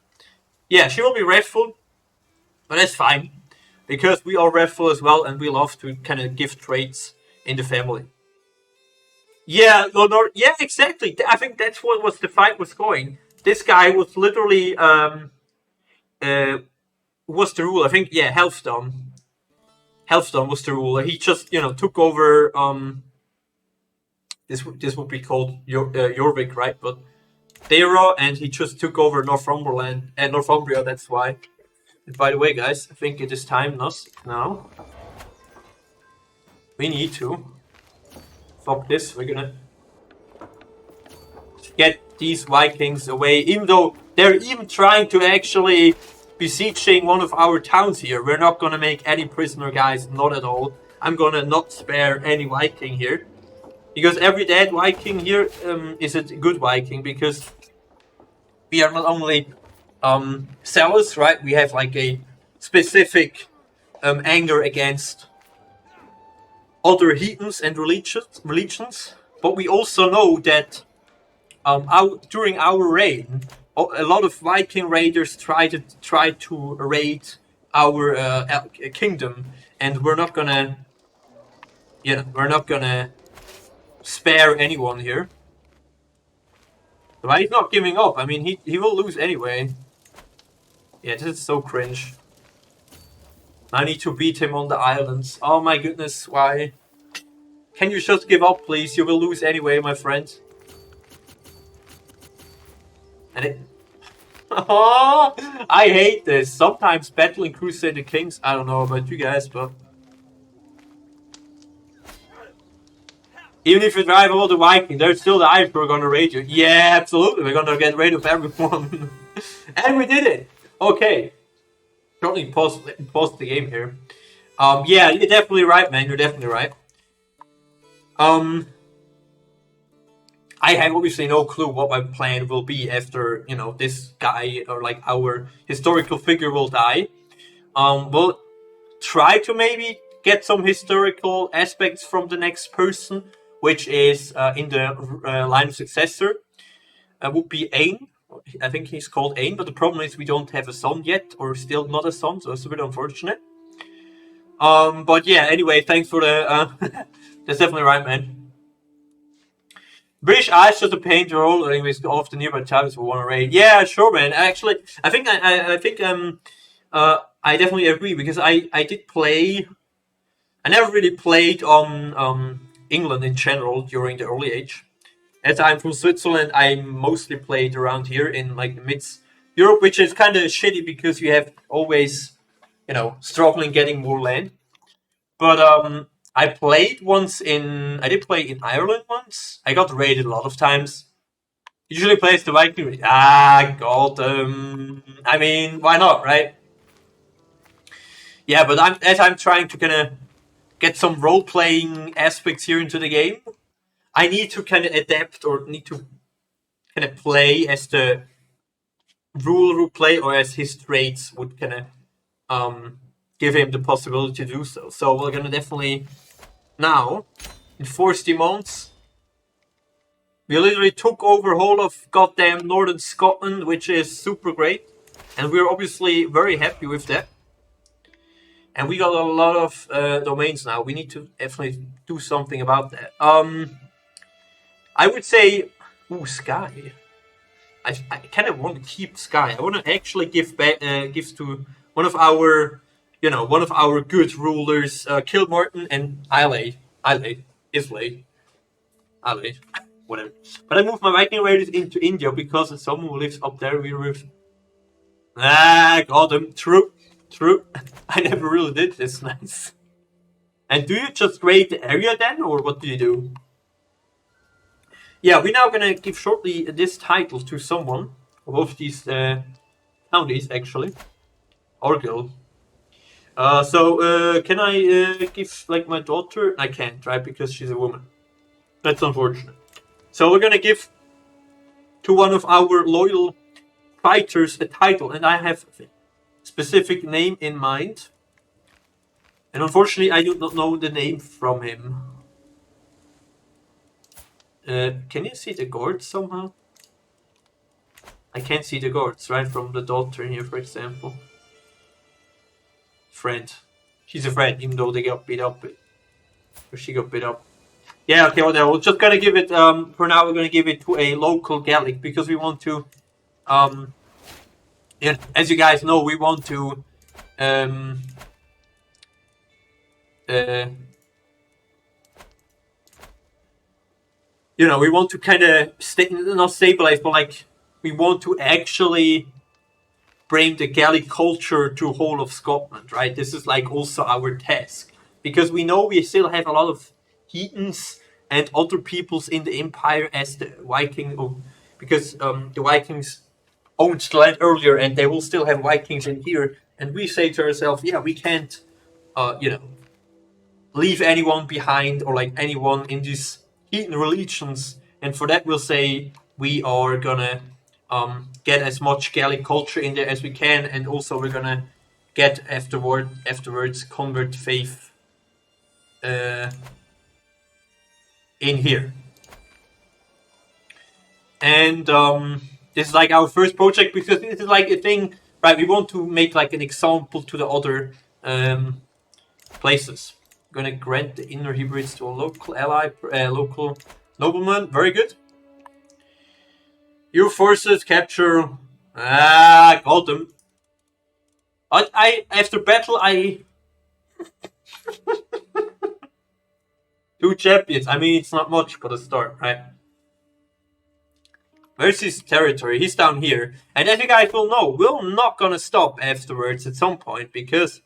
Yeah, she will be wrathful, but that's fine. Because we are wrathful as well, and we love to kind of give traits in the family. Yeah, yeah, exactly. I think that's what was the fight was going. This guy was literally was the ruler. I think, yeah, Halfdan. Halfdan was the ruler. He just, you know, took over this would be called Jorvik, right? But Daira, and he just took over Northumberland and Northumbria. That's why. And by the way, guys, I think it is time now. We need to. Fuck this. We're gonna get these Vikings away, even though they're even trying to actually besieging one of our towns here. We're not gonna make any prisoner, guys, not at all. I'm gonna not spare any Viking here, because every dead Viking here is a good Viking, because we are not only sellers, right? We have like a specific anger against other heathens and religions, but we also know that during our reign, a lot of Viking raiders try to raid our kingdom, and we're not gonna spare anyone here. But he's not giving up. I mean, he will lose anyway. Yeah, this is so cringe. I need to beat him on the islands. Oh my goodness, why? Can you just give up, please? You will lose anyway, my friend. And it... Oh, I hate this. Sometimes battling Crusader Kings, I don't know about you guys, but... Even if you drive all the Viking, there's still the Irish who are gonna raid you. Yeah, absolutely, we're gonna get rid of everyone. And we did it! Okay. Probably pause the game here. Yeah, you're definitely right, man. You're definitely right. I have obviously no clue what my plan will be after, you know, this guy or like our historical figure will die. We'll try to maybe get some historical aspects from the next person, which is in the line of successor. Would be Ain. I think he's called Ain, but the problem is we don't have a son yet, or still not a son, so it's a bit unfortunate. But yeah, anyway, thanks for the. That's definitely right, man. British Eyes just a paint role, anyways, all of the nearby towers will want to raid. Yeah, sure, man. Actually, I think I definitely agree because I did play. I never really played on England in general during the early age. As I'm from Switzerland, I mostly played around here in like the mid Europe, which is kind of shitty because you have always, you know, struggling getting more land. But I played once in. I did play in Ireland once. I got raided a lot of times. Usually plays the Viking. Ah, God. I mean, why not, right? Yeah, but I'm trying to kind of get some role playing aspects here into the game. I need to kind of adapt or need to kind of play as the ruler would play or as his traits would kind of give him the possibility to do so. So we're gonna definitely now enforce demands. We literally took over whole of goddamn northern Scotland, which is super great, and we're obviously very happy with that. And we got a lot of domains now. We need to definitely do something about that. I would say, ooh, Sky. I kind of want to keep Sky. I want to actually give back, give to one of our, you know, one of our good rulers, Kilmartin and Islay, whatever. But I moved my Viking raiders into India because it's someone who lives up there. We were. Ah, got him. True. I never really did this. Nice. And do you just raid the area then, or what do you do? Yeah, we're now gonna give shortly this title to someone of these counties, actually. Argyll. So can I give like my daughter? I can't, right? Because she's a woman. That's unfortunate. So we're gonna give to one of our loyal fighters a title, and I have a specific name in mind. And unfortunately, I do not know the name from him. Can you see the gourds somehow? I can't see the gourds, right? From the daughter here, for example. Friend. She's a friend, even though they got beat up. Or she got beat up. Yeah, okay, well, we're just gonna give it, for now, we're gonna give it to a local Gaelic because we want to, yeah, as you guys know, we want to, you know, we want to kind of not stabilize, but like we want to actually bring the Gaelic culture to whole of Scotland, right? This is like also our task because we know we still have a lot of heathens and other peoples in the empire as the Viking, because the Vikings owned the land earlier, and they will still have Vikings in here. And we say to ourselves, yeah, we can't, you know, leave anyone behind or like anyone in these heathen religions, and for that we'll say we are gonna get as much Gaelic culture in there as we can, and also we're gonna get afterwards convert faith in here. And this is like our first project because this is like a thing, right? We want to make like an example to the other places. We're gonna grant the inner hybrids to a local ally, local nobleman. Very good. Your forces capture. Ah, got them. I after battle I. 2 champions. I mean, it's not much for the start, right? Where's his territory? He's down here. And as you guys will know, we're not gonna stop afterwards at some point because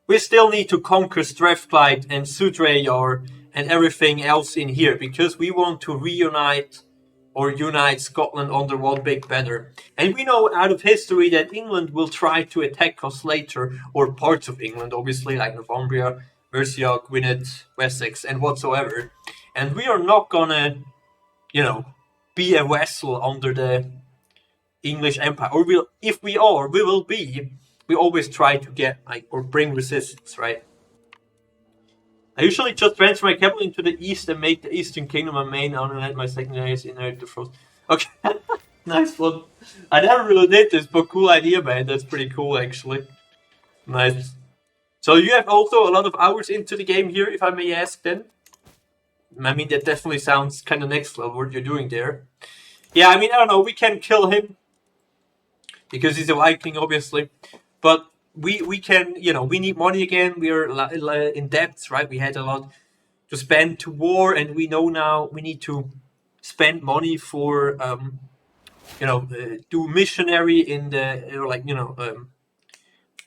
we still need to conquer Strathclyde and Sudrayar and everything else in here because we want to reunite or unite Scotland under one big banner. And we know out of history that England will try to attack us later, or parts of England, obviously, like Northumbria, Mercia, Gwynedd, Wessex, and whatsoever. And we are not gonna you know, be a vassal under the English Empire, or will if we are, we will be. We always try to get like or bring resistance, right? I usually just transfer my capital into the east and make the Eastern Kingdom my main honor and let my secondaries inherit the throne. Okay, nice one. I never really did this, but cool idea, man. That's pretty cool, actually. Nice. So you have also a lot of hours into the game here, if I may ask. Then, I mean, that definitely sounds kind of next level what you're doing there. Yeah, I mean, I don't know. We can kill him because he's a Viking, obviously, but we can, we need money again. We are in debt, right? We had a lot to spend to war, and we know now we need to spend money for do missionary in the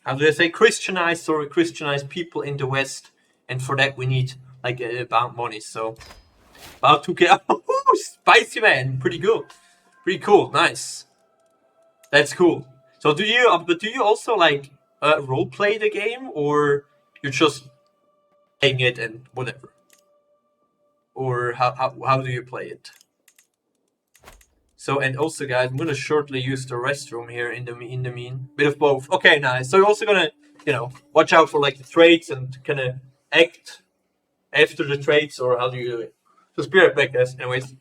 how do I say Christianize people in the West, and for that we need like about money. So about to get spicy, man, pretty good, pretty cool, nice. That's cool. So do you also like role play the game, or you're just playing it and whatever, or how do you play it? So, and also, guys, I'm gonna shortly use the restroom here in the mean. Bit of both. Okay, nice. So you're also gonna, watch out for like the trades and kind of act after the trades, or how do you do it? Just be right back, guys. Anyways.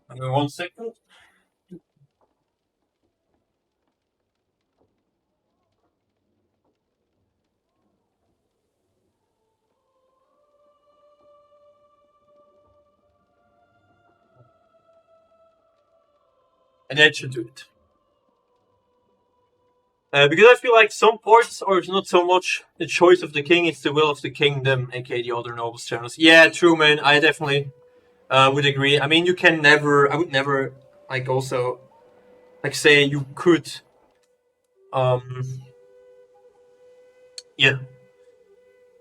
Give me 1 second. And that should do it. Because I feel like some parts are not so much the choice of the king, it's the will of the kingdom, aka the other nobles channels. Yeah, true, man. I definitely would agree. I mean, I would never, like, also, like, say you could, um, yeah,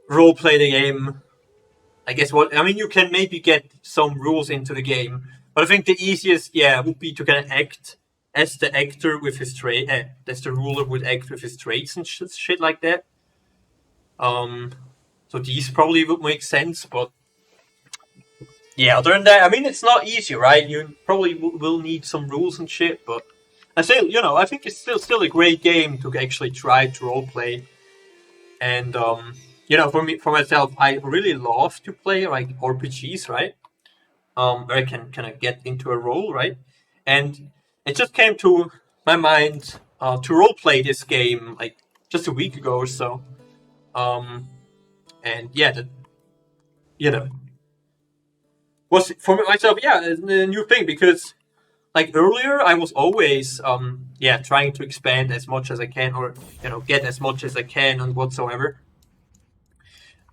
role play the game. I guess you can maybe get some rules into the game, but I think the easiest, yeah, would be to kind of act as the actor with his trade, as the ruler would act with his traits and shit like that. Um, so these probably would make sense, but yeah, other than that, I mean, it's not easy, right? You probably will need some rules and shit, but I say, I think it's still a great game to actually try to roleplay. And for myself, I really love to play like RPGs, right? Where I can kind of get into a role, right? And it just came to my mind to roleplay this game like just a week ago or so. And yeah, you know, was for myself, yeah, a new thing because like earlier I was always trying to expand as much as I can or get as much as I can and whatsoever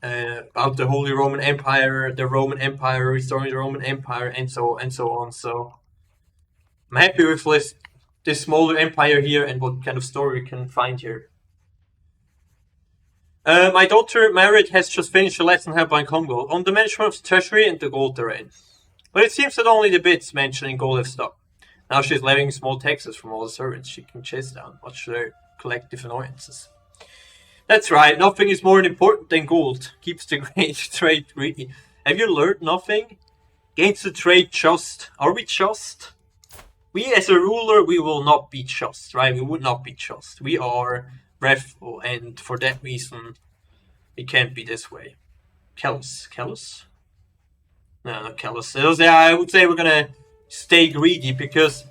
about the Holy Roman Empire, the Roman Empire, restoring the Roman Empire, and so on. So I'm happy with this smaller empire here and what kind of story we can find here. My daughter Margaret has just finished a lesson held by Congo on the management of the treasury and the gold terrain. But it seems that only the bits mentioned in gold have stopped. Now she's levying small taxes from all the servants she can chase down, much to their collective annoyances. That's right, nothing is more important than gold. Keeps the great trade greedy. Have you learned nothing? Gains the trade just. Are we just? We, as a ruler, we will not be just, right? We would not be just. We are wrathful, and for that reason, it can't be this way. Callus? No, not Callus. I would say we're gonna stay greedy because,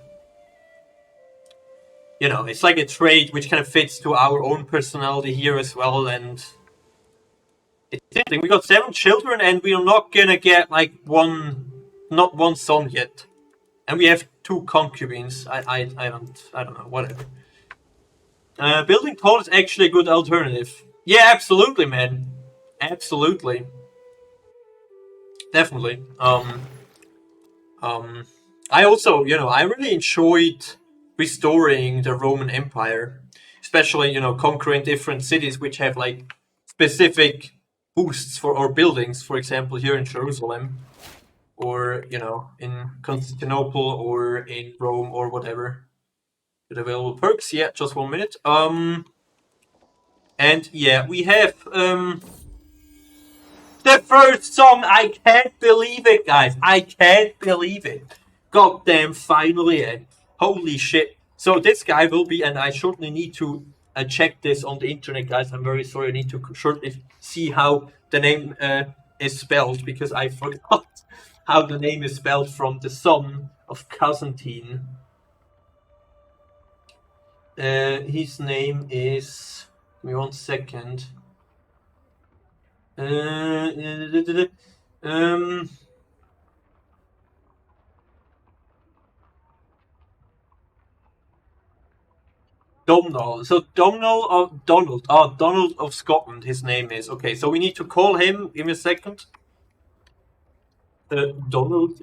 you know, it's like a trait which kind of fits to our own personality here as well, and it's interesting. We got 7 children, and we are not gonna get like not one son yet, and we have 2 concubines. I don't know. Whatever. Building tall is actually a good alternative. Yeah, absolutely, man. Absolutely, definitely. I also, you know, I really enjoyed restoring the Roman Empire, especially, you know, conquering different cities which have like specific boosts for or buildings. For example, here in Jerusalem, or you know, in Constantinople, or in Rome, or whatever. With available perks, yeah. Just 1 minute. And yeah, we have the first song. I can't believe it, guys. I can't believe it. Goddamn, finally, and holy shit. So this guy will be, and I shortly need to check this on the internet, guys. I'm very sorry. I need to shortly see how the name is spelled, because I forgot how the name is spelled from the son of Konstantin. His name is. Give me 1 second. Domhnall. So Donald of Scotland. His name is. Okay, so we need to call him. Give me a second. Donald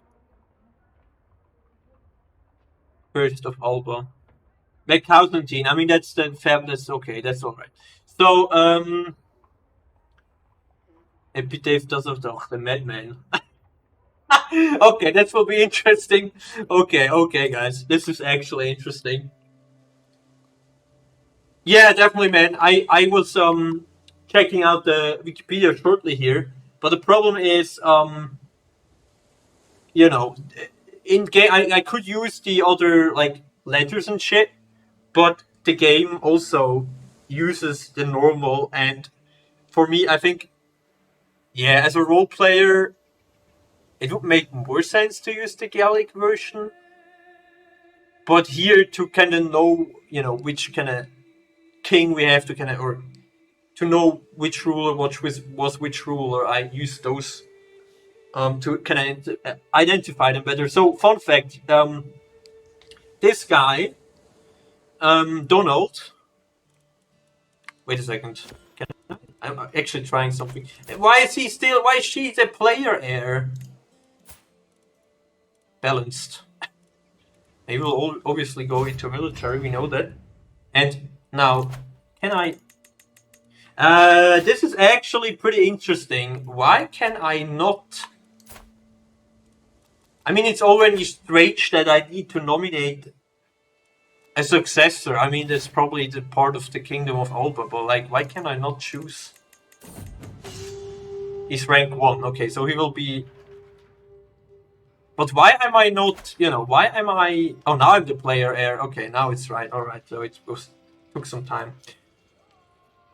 First of Alba. Konstantin. I mean, that's the fab. That's okay. That's all right. So Epitaph does of the madman. Okay, that will be interesting. Okay, guys, this is actually interesting. Yeah, definitely, man. I was checking out the Wikipedia shortly here, but the problem is you know, in game I could use the other like letters and shit, but the game also uses the normal, and for me, I think, yeah, as a role player, it would make more sense to use the Gallic version. But here, to kind of know, you know, which kind of king we have to kind of, or to know which ruler was which ruler, I use those to kind of identify them better. So, fun fact: this guy, Donald. Wait a second. I'm actually trying something. Why is he still? Why is she the player heir? Balanced. He will obviously go into military. We know that. And now, can I? This is actually pretty interesting. Why can I not? I mean, it's already strange that I need to nominate a successor. I mean, that's probably the part of the Kingdom of Alba, but like, why can I not choose? He's rank 1. Okay, so he will be. But why am I not? You know, why am I? Oh, now I'm the player heir. Okay, now it's right. All right, so it took some time.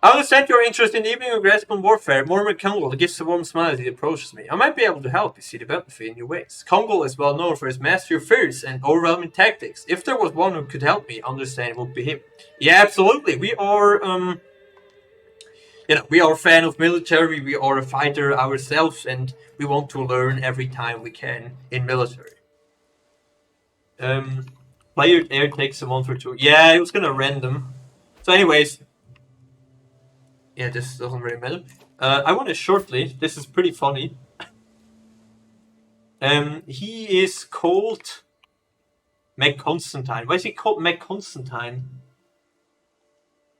I understand your interest in evening or grasp on warfare. Mormon Kongol gives a warm smile as he approaches me. I might be able to help you see the battlefield in new ways. Kongol is well known for his mastery of fears and overwhelming tactics. If there was one who could help me understand, it would be him. Yeah, absolutely. We are, you know, we are a fan of military. We are a fighter ourselves, and we want to learn every time we can in military. Player air takes a month or 2. Yeah, it was gonna random. So, anyways. Yeah, this doesn't really matter. I want to shortly. This is pretty funny. He is called Konstantin. Why is he called Konstantin?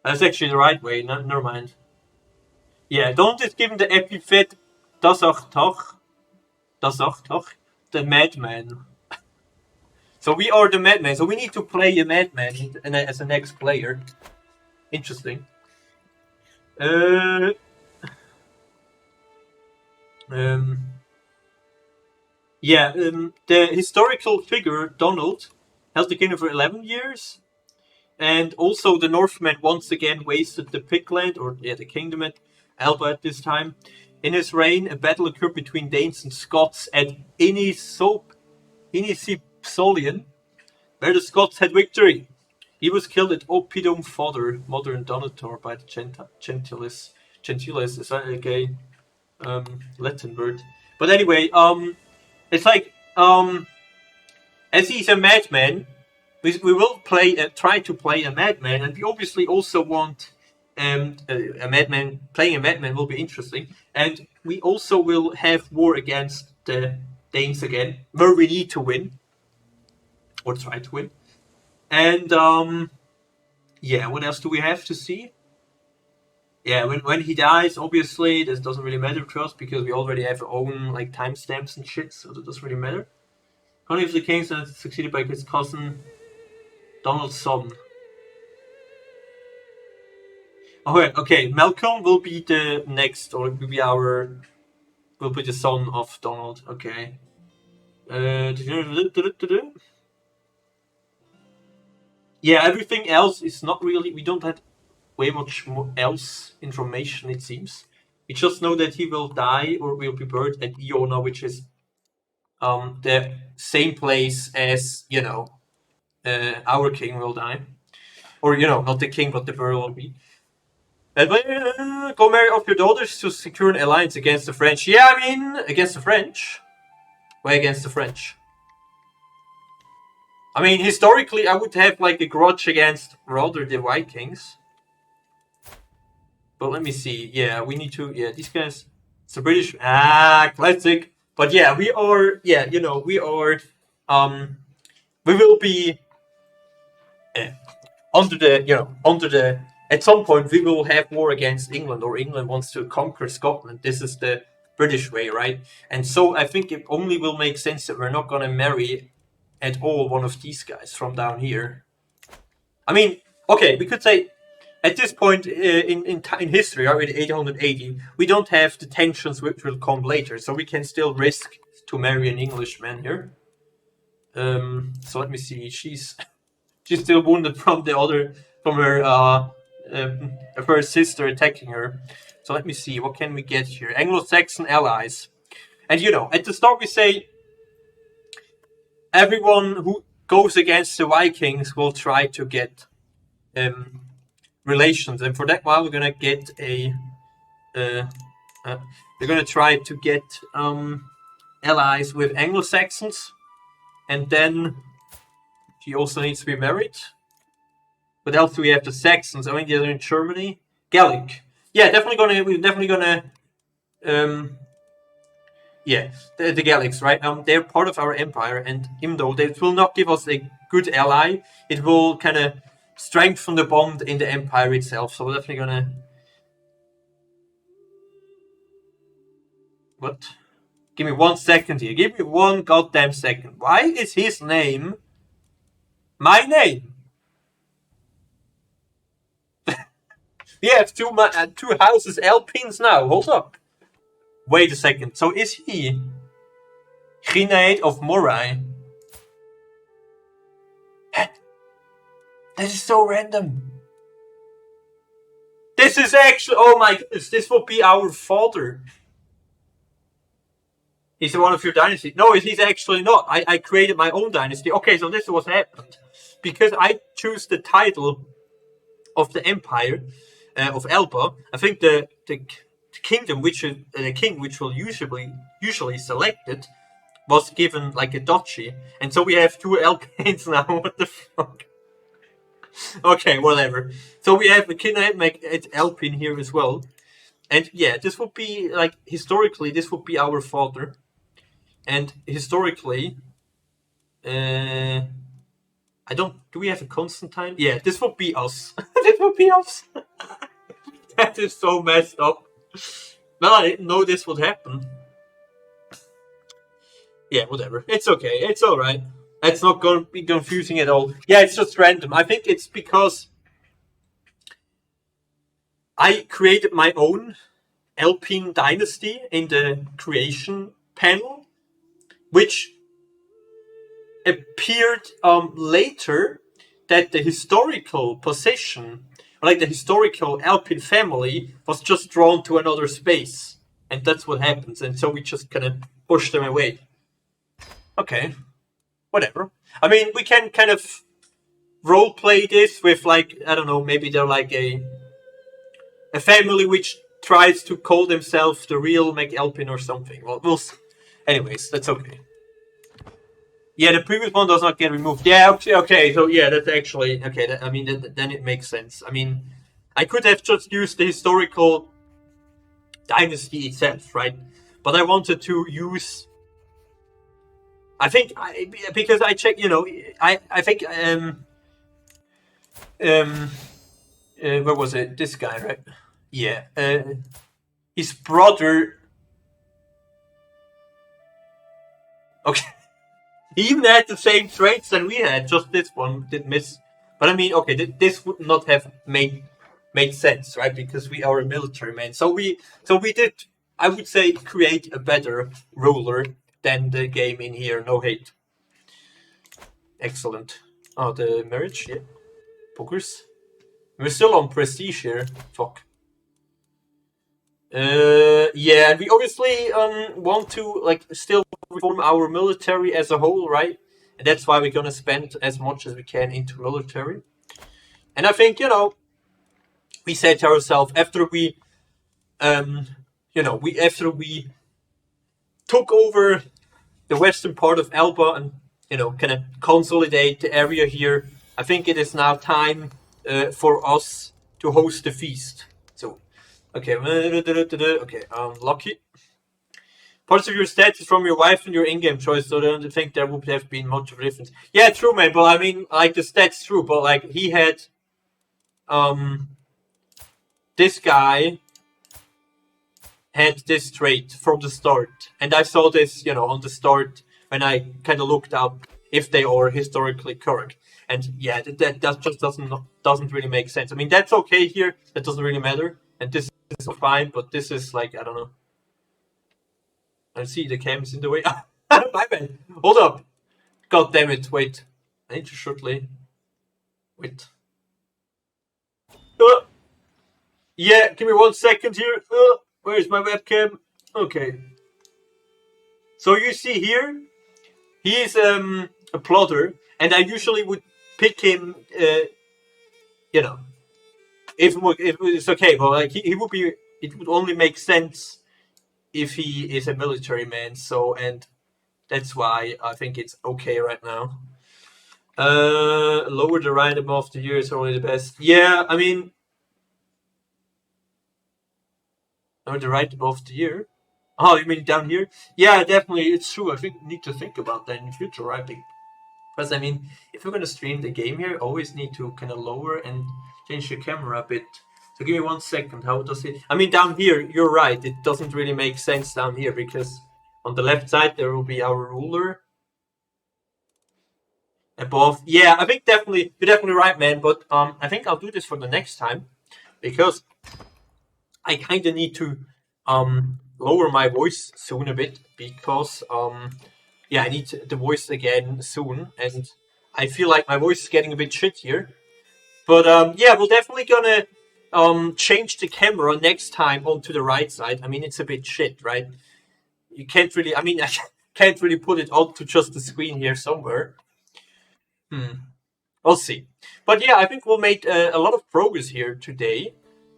That's actually the right way. No, never mind. Yeah, don't just give him the epithet Das auch doch, the madman. So we are the madman. So we need to play a madman as a next player. Interesting. Yeah, the historical figure Donald held the kingdom for 11 years, and also the Northmen once again wasted the Pictland, or the kingdom at Alba at this time. In his reign, a battle occurred between Danes and Scots at Inisipsolian, where the Scots had victory. He was killed at Oppidum Fodder, modern Donator, by the Gentiles. Gentiles is that like a Latin word? But anyway, it's like as he's a madman, we will try to play a madman, and we obviously also want a madman. Playing a madman will be interesting, and we also will have war against the Danes again, where we need to win or try to win. And yeah, what else do we have to see? Yeah, when he dies, obviously this doesn't really matter to us because we already have our own like timestamps and shit, so that doesn't really matter. Connie of the Kings succeeded by his cousin Donald's son. Oh, okay. Malcolm will be the next, or will be the son of Donald. Okay. Yeah, everything else is not really. We don't have way much more else information. It seems. We just know that he will die or will be buried at Iona, which is the same place as our king will die, or not the king, but the burial will be. Go marry off your daughters to secure an alliance against the French. Yeah, I mean, against the French. Why against the French? I mean, historically, I would have like a grudge against rather the Vikings. But let me see. Yeah, we need to. Yeah, these guys. It's a British. Classic. But yeah, we are. Yeah, we are. We will be. Under the. At some point, we will have war against England, or England wants to conquer Scotland. This is the British way, right? And so I think it only will make sense that we're not going to marry at all one of these guys from down here. I mean, okay, we could say at this point in history, already 880, we don't have the tensions which will come later, so we can still risk to marry an Englishman here. So let me see. She's still wounded from her first sister attacking her. So let me see, what can we get here? Anglo-Saxon allies. And at the start we say everyone who goes against the Vikings will try to get relations. And for that while we're gonna get we're gonna try to get allies with Anglo-Saxons. And then she also needs to be married. What else do we have? The Saxons. I mean, they're in Germany. Gallic. Yeah, we're definitely gonna. Yeah, the Gallics, right? They're part of our empire, and even though they will not give us a good ally, it will kind of strengthen the bond in the empire itself. So we're definitely gonna. What? Give me 1 second here. Give me 1 goddamn second. Why is his name my name? We have two houses Alpines now. Hold up. Wait a second. So is he Grenade of Moray? That is so random. This is actually. Oh my goodness. This will be our father. He's one of your dynasty. No, he's actually not. I created my own dynasty. Okay, so this is what happened. Because I choose the title of the empire of Alba. I think the kingdom the king which will usually selected was given like a duchy, and so we have 2 Alpines now. What the fuck? Okay, whatever. So we have a kingdom Alpine here as well, and yeah, this would be like historically this would be our father, and historically, I don't. Do we have a Konstantin? Yeah, this would be us. This would be us. That is so messed up. Well, I didn't know this would happen. Yeah, whatever. It's okay. It's alright. It's not going to be confusing at all. Yeah, it's just random. I think it's because I created my own Alpine dynasty in the creation panel, which appeared later that the historical position, like the historical Alpine family, was just drawn to another space. and that's what happens. And so we just kind of push them away. Okay, whatever. I mean, we can kind of role play this with like, I don't know, maybe they're like a family which tries to call themselves the real McAlpin or something. Well, we'll see. Anyways, that's okay. Yeah, the previous one does not get removed. Yeah, okay. So yeah, that's actually okay. I mean, then it makes sense. I mean, I could have just used the historical dynasty itself, right? But I wanted to use. I think because I checked, I think where was it? This guy, right? Yeah, his brother. Okay, he even had the same traits that we had. Just this one did miss. But I mean, okay, this would not have made sense, right? Because we are a military man. So we did, I would say, create a better ruler than the game in here. No hate. Excellent. Oh, the marriage, yeah. Bookers. We're still on prestige here. Fuck. Yeah, and we obviously want to like still reform our military as a whole, right? And that's why we're gonna spend as much as we can into military. And I think we said to ourselves after we after we took over the western part of Alba and kind of consolidate the area here, I think it is now time for us to host the feast. So, okay, okay, lucky. Parts of your stats is from your wife and your in-game choice, so I don't think there would have been much of a difference. Yeah, true, man. But I mean, like the stats, true. But like he had, this guy had this trait from the start, and I saw this, on the start when I kind of looked up if they are historically correct. And yeah, that just doesn't really make sense. I mean, that's okay here. That doesn't really matter, and this is fine. But this is like I don't know. I see the cam's in the way. My bad. Hold up. God damn it. Wait. I need to shortly. Wait. Yeah, give me 1 second here. Where's my webcam? Okay. So you see here, he's a plotter, and I usually would pick him, if it's okay, but like he would be, it would only make sense if he is a military man. So, and that's why I think it's okay right now. Lower the right above the year is only the best. Yeah, I mean, lower the right above the year. Oh, you mean down here? Yeah, definitely, it's true. I think need to think about that in the future, right? Because I mean, if we're gonna stream the game here, always need to kind of lower and change the camera a bit. So give me 1 second. How does it? I mean, down here, you're right. It doesn't really make sense down here because on the left side there will be our ruler. Above, yeah, I think definitely you're definitely right, man. But I think I'll do this for the next time because I kind of need to lower my voice soon a bit because yeah, I need the voice again soon, and I feel like my voice is getting a bit shit here. But yeah, we're definitely gonna change the camera next time onto the right side. I mean, it's a bit shit, right? You can't really. I mean, I can't really put it onto just the screen here somewhere. We'll see. But yeah, I think we'll make a lot of progress here today.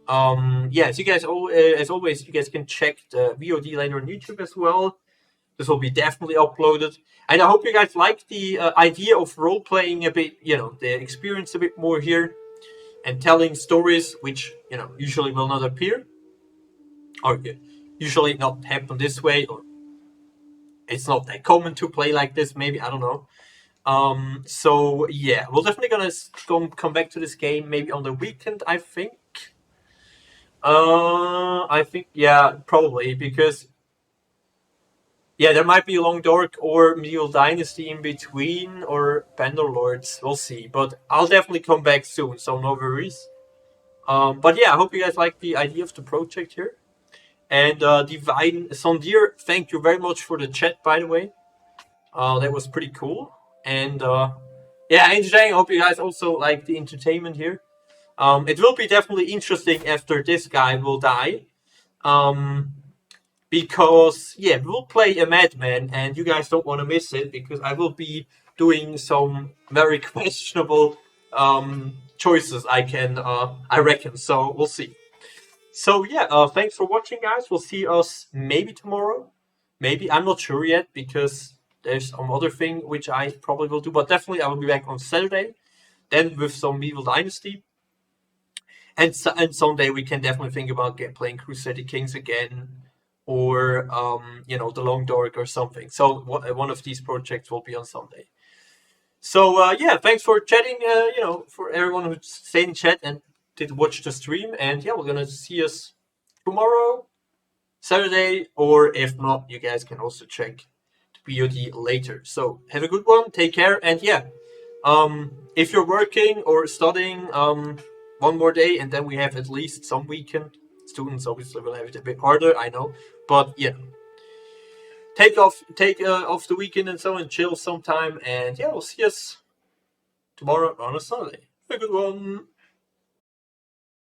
Yeah, as you guys, as always, you guys can check the VOD later on YouTube as well. This will be definitely uploaded. And I hope you guys like the idea of role-playing a bit, the experience a bit more here. And telling stories which, usually will not appear. Or usually not happen this way. Or it's not that common to play like this, maybe, I don't know. So yeah, we're definitely gonna come back to this game maybe on the weekend, I think. Yeah, probably because yeah, there might be a Long Dark or Medieval Dynasty in between or Bannerlords. We'll see, but I'll definitely come back soon, so no worries. But yeah, I hope you guys like the idea of the project here. And Divine Sondir, thank you very much for the chat, by the way. That was pretty cool. And yeah, enjoying. I hope you guys also like the entertainment here. It will be definitely interesting after this guy will die. because yeah, we'll play a madman, and you guys don't want to miss it because I will be doing some very questionable choices. I reckon. So we'll see. So yeah, thanks for watching, guys. We'll see us maybe tomorrow. Maybe I'm not sure yet because there's some other thing which I probably will do, but definitely I will be back on Saturday. Then with some Medieval Dynasty, and someday we can definitely think about playing Crusader Kings again, or the Long Dark or something. So one of these projects will be on Sunday. So yeah, thanks for chatting. For everyone who stayed in chat and did watch the stream, and yeah, we're gonna see us tomorrow, Saturday, or if not, you guys can also check the VOD later. So have a good one, take care, and yeah, if you're working or studying, one more day, and then we have at least some weekend. Students obviously will have it a bit harder, I know, but yeah, take off the weekend and so and chill sometime, and yeah, we'll see us tomorrow on a Sunday. Have a good one.